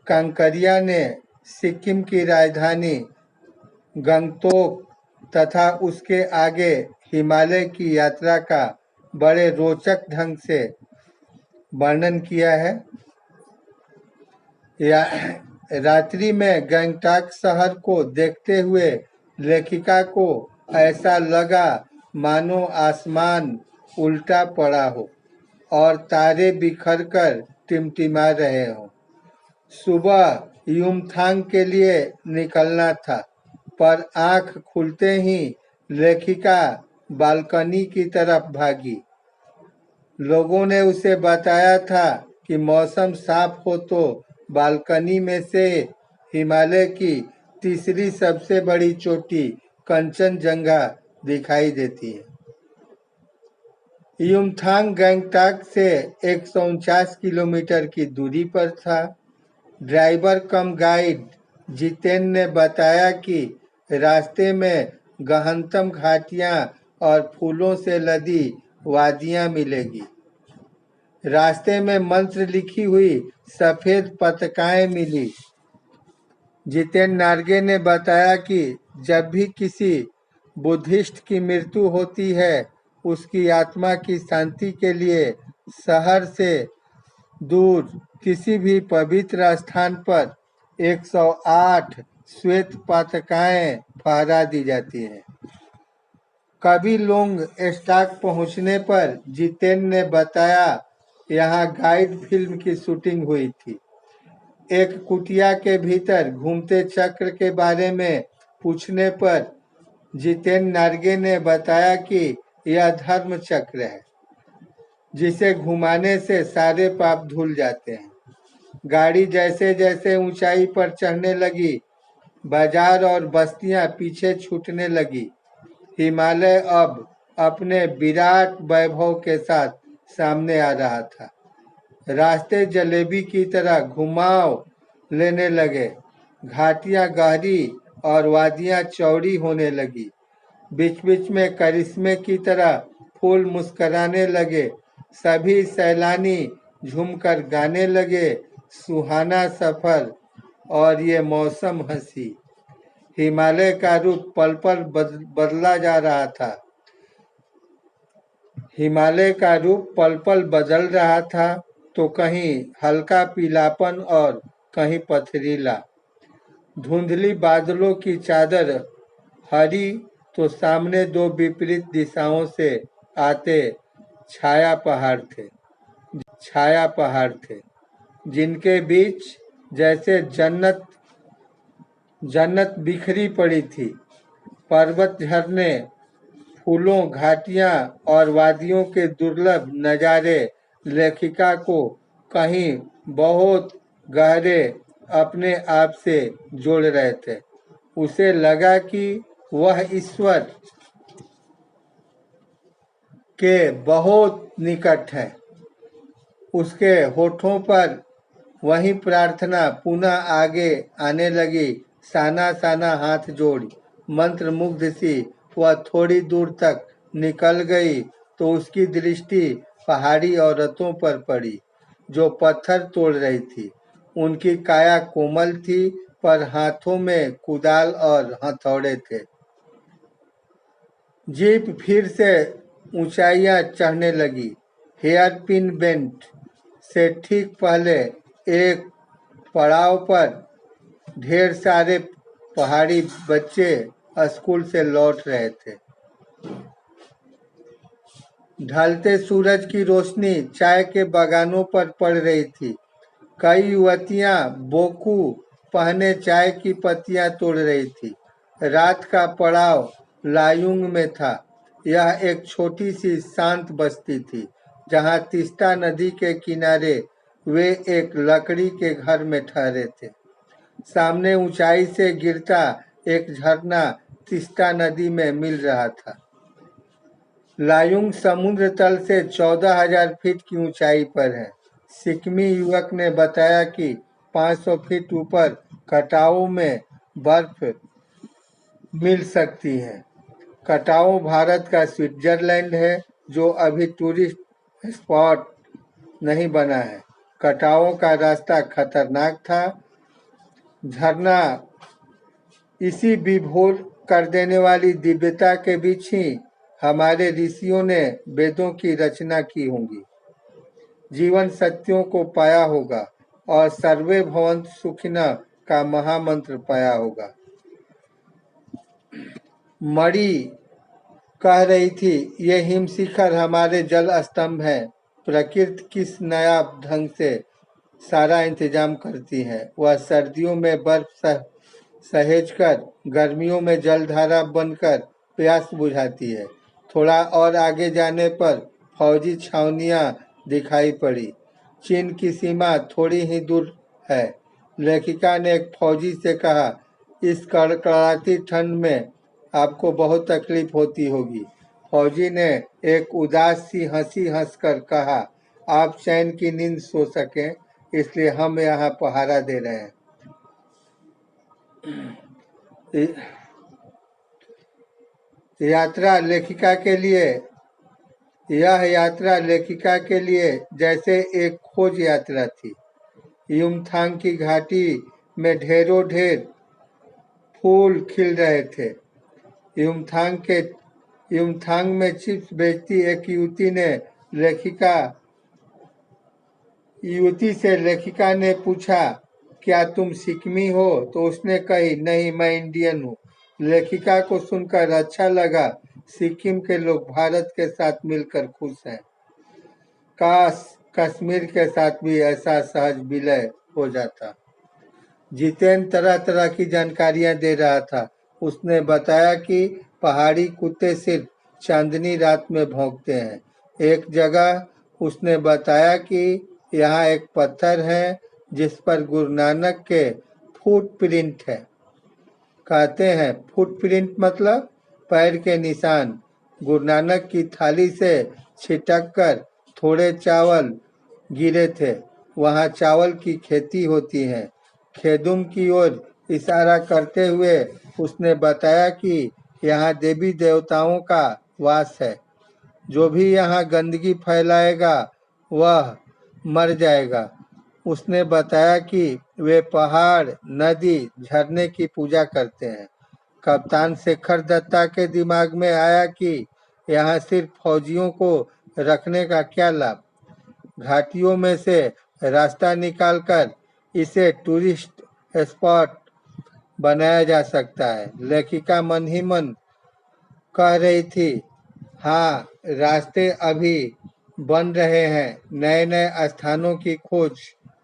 कांकरिया ने सिक्किम की राजधानी गंगटोक तथा उसके आगे हिमालय की यात्रा का बड़े रोचक ढंग से वर्णन किया है। रात्रि में गंगटोक शहर को देखते हुए लेखिका को ऐसा लगा मानो आसमान उल्टा पड़ा हो और तारे बिखरकर टिमटिमा रहे हों। सुबह युमथांग के लिए निकलना था, पर आंख खुलते ही लेखिका बालकनी की तरफ भागी। लोगों ने उसे बताया था कि मौसम साफ हो तो बालकनी में से हिमालय की तीसरी सबसे बड़ी चोटी कंचनजंगा दिखाई देती है। युमथांग गैंगटॉक से 149 किलोमीटर की दूरी पर था। ड्राइवर कम गाइड जितेन ने बताया कि रास्ते में गहनतम घाटियां और फूलों से लदी वादियां मिलेगी। रास्ते में मंत्र लिखी हुई सफेद पताकाएं मिली। जितेन नार्गे ने बताया कि जब भी किसी बुद्धिस्ट की मृत्यु होती है, उसकी आत्मा की शांति के लिए शहर से दूर किसी भी पवित्र स्थान पर 108 श्वेत पताकाएं फहरा दी जाती हैं। कभी लोंग स्टॉक पहुंचने पर जितेन ने बताया यहाँ गाइड फिल्म की शूटिंग हुई थी। एक कुटिया के भीतर घूमते चक्र के बारे में पूछने पर जितेन नार्गे ने बताया कि यह धर्म चक्र है, जिसे घुमाने से सारे पाप धुल जाते हैं। गाड़ी जैसे जैसे ऊंचाई पर चढ़ने लगी, बाजार और बस्तियां पीछे छूटने लगी। हिमालय अब अपने विराट वैभव के साथ सामने आ रहा था। रास्ते जलेबी की तरह घुमाव लेने लगे। घाटियां गहरी और वादियां चौड़ी होने लगी। बीच बीच में करिश्मे की तरह फूल मुस्कुराने लगे। सभी सैलानी झूमकर गाने लगे, सुहाना सफर और ये मौसम हंसी। हिमालय का रूप पल पल बदला जा रहा था। हिमालय का रूप पल पल बदल रहा था, तो कहीं हल्का पीलापन और कहीं पथरीला। धुंधली बादलों की चादर हरी तो सामने दो विपरीत दिशाओं से आते छाया पहाड़ थे, जिनके बीच जैसे जन्नत बिखरी पड़ी थी। पर्वत, झरने, फूलों, घाटियां और वादियों के दुर्लभ नजारे लेखिका को कहीं बहुत गहरे अपने आप से जोड़ रहे थे। उसे लगा कि वह ईश्वर के बहुत निकट है। उसके होठों पर वही प्रार्थना पुनः आगे आने लगी। साना साना हाथ जोड़ी मंत्र मुग्ध सी वह थोड़ी दूर तक निकल गई तो उसकी दृष्टि पहाड़ी औरतों पर पड़ी, जो पत्थर तोड़ रही थी। उनकी काया कोमल थी, पर हाथों में कुदाल और हथौड़े थे। जीप फिर से ऊंचाइयां चढ़ने लगी। हेयर पिन बेंट से ठीक पहले एक पड़ाव पर ढेर सारे पहाड़ी बच्चे स्कूल से लौट रहे थे। ढलते सूरज की रोशनी चाय के बागानों पर पड़ रही थी। कई युवतियां बोकू पहने चाय की पत्तियां तोड़ रही थी। रात का पड़ाव लायुंग में था। यह एक छोटी सी शांत बस्ती थी, जहां तीस्ता नदी के किनारे वे एक लकड़ी के घर में ठहरे थे। सामने ऊंचाई से गिरता एक झरना तीस्ता नदी में मिल रहा था। लायुंग समुद्र तल से 14,000 फीट की ऊंचाई पर है। सिक्किमी युवक ने बताया कि 500 फीट ऊपर कटाओ में बर्फ मिल सकती है। कटाओ भारत का स्विट्जरलैंड है, जो अभी टूरिस्ट स्पॉट नहीं बना है। कटाओ का रास्ता खतरनाक था। झरना इसी विभोर कर देने वाली दिव्यता के बीच ही हमारे ऋषियों ने वेदों की रचना की होगी, जीवन सत्यों को पाया होगा और सर्वे भवन्तु सुखिनः का महामंत्र पाया होगा। मणि कह रही थी, ये हिम शिखर हमारे जल स्तंभ हैं। प्रकृति किस नया ढंग से सारा इंतजाम करती है। वह सर्दियों में बर्फ सहेज कर, गर्मियों में जलधारा बनकर प्यास बुझाती है। थोड़ा और आगे जाने पर फौजी छावनियां दिखाई पड़ी। चीन की सीमा थोड़ी ही दूर है। लेखिका ने एक फौजी से कहा, इस कड़कड़ाती ठंड में आपको बहुत तकलीफ होती होगी। फौजी ने एक उदास सी हंसी हंसकर कहा, आप चैन की नींद सो सकें इसलिए हम यहाँ पहरा दे रहे हैं। यात्रा लेखिका के लिए यह यात्रा लेखिका के लिए जैसे एक खोज यात्रा थी। युमथांग की घाटी में ढेरों ढेर फूल खिल रहे थे। युमथांग में चिप्स बेचती एक युवती से लेखिका ने पूछा, क्या तुम सिक्किमी हो? तो उसने कही, नहीं, मैं इंडियन हूँ। लेखिका को सुनकर अच्छा लगा। सिक्किम के लोग भारत के साथ मिलकर खुश हैं। काश कश्मीर के साथ भी ऐसा सहज विलय हो जाता। जितेंद्र तरह तरह की जानकारियां दे रहा था। उसने बताया कि पहाड़ी कुत्ते सिर्फ चांदनी रात में भौंकते हैं। एक जगह उसने बताया कि यहाँ एक पत्थर है जिस पर गुरु नानक के फुटप्रिंट है। कहते हैं फुटप्रिंट मतलब पैर के निशान। गुरु नानक की थाली से छिटक कर थोड़े चावल गिरे थे। वहाँ चावल की खेती होती है। खेदुम की ओर इशारा करते हुए उसने बताया कि यहाँ देवी देवताओं का वास है। जो भी यहाँ गंदगी फैलाएगा वह मर जाएगा। उसने बताया कि वे पहाड़, नदी, झरने की पूजा करते हैं। कप्तान शेखर दत्ता के दिमाग में आया कि यहाँ सिर्फ फौजियों को रखने का क्या लाभ। घाटियों में से रास्ता निकालकर इसे टूरिस्ट स्पॉट बनाया जा सकता है। लेखिका मन ही मन कह रही थी, हाँ, रास्ते अभी बन रहे हैं। नए नए स्थानों की खोज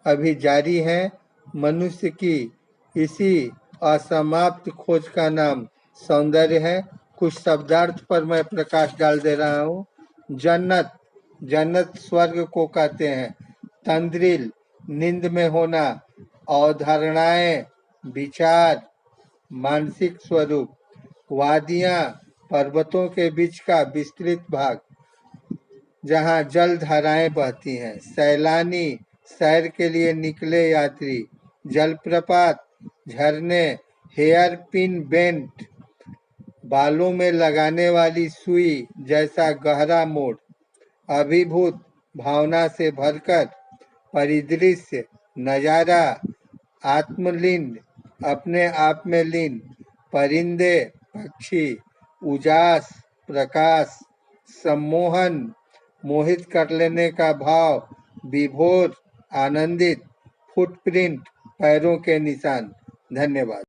अभी जारी है। मनुष्य की इसी असमाप्त खोज का नाम सौंदर्य है। कुछ शब्दार्थ पर मैं प्रकाश डाल दे रहा हूँ। जन्नत स्वर्ग को कहते हैं। तंद्रिल नींद में होना। अवधारणाएं, विचार, मानसिक स्वरूप। वादियां पर्वतों के बीच का विस्तृत भाग जहाँ जल धाराएं बहती हैं। सैलानी, सैर के लिए निकले यात्री। जलप्रपात, झरने, हेयर पिन बेंट, बालों में लगाने वाली सुई जैसा गहरा मोड़। अभिभूत भावना से भरकर परिदृश्य, नजारा, आत्मलीन, अपने आप में लीन। परिंदे, पक्षी, उजास, प्रकाश, सम्मोहन, मोहित कर लेने का भाव, विभोर, आनंदित, फुटप्रिंट, पैरों के निशान। धन्यवाद।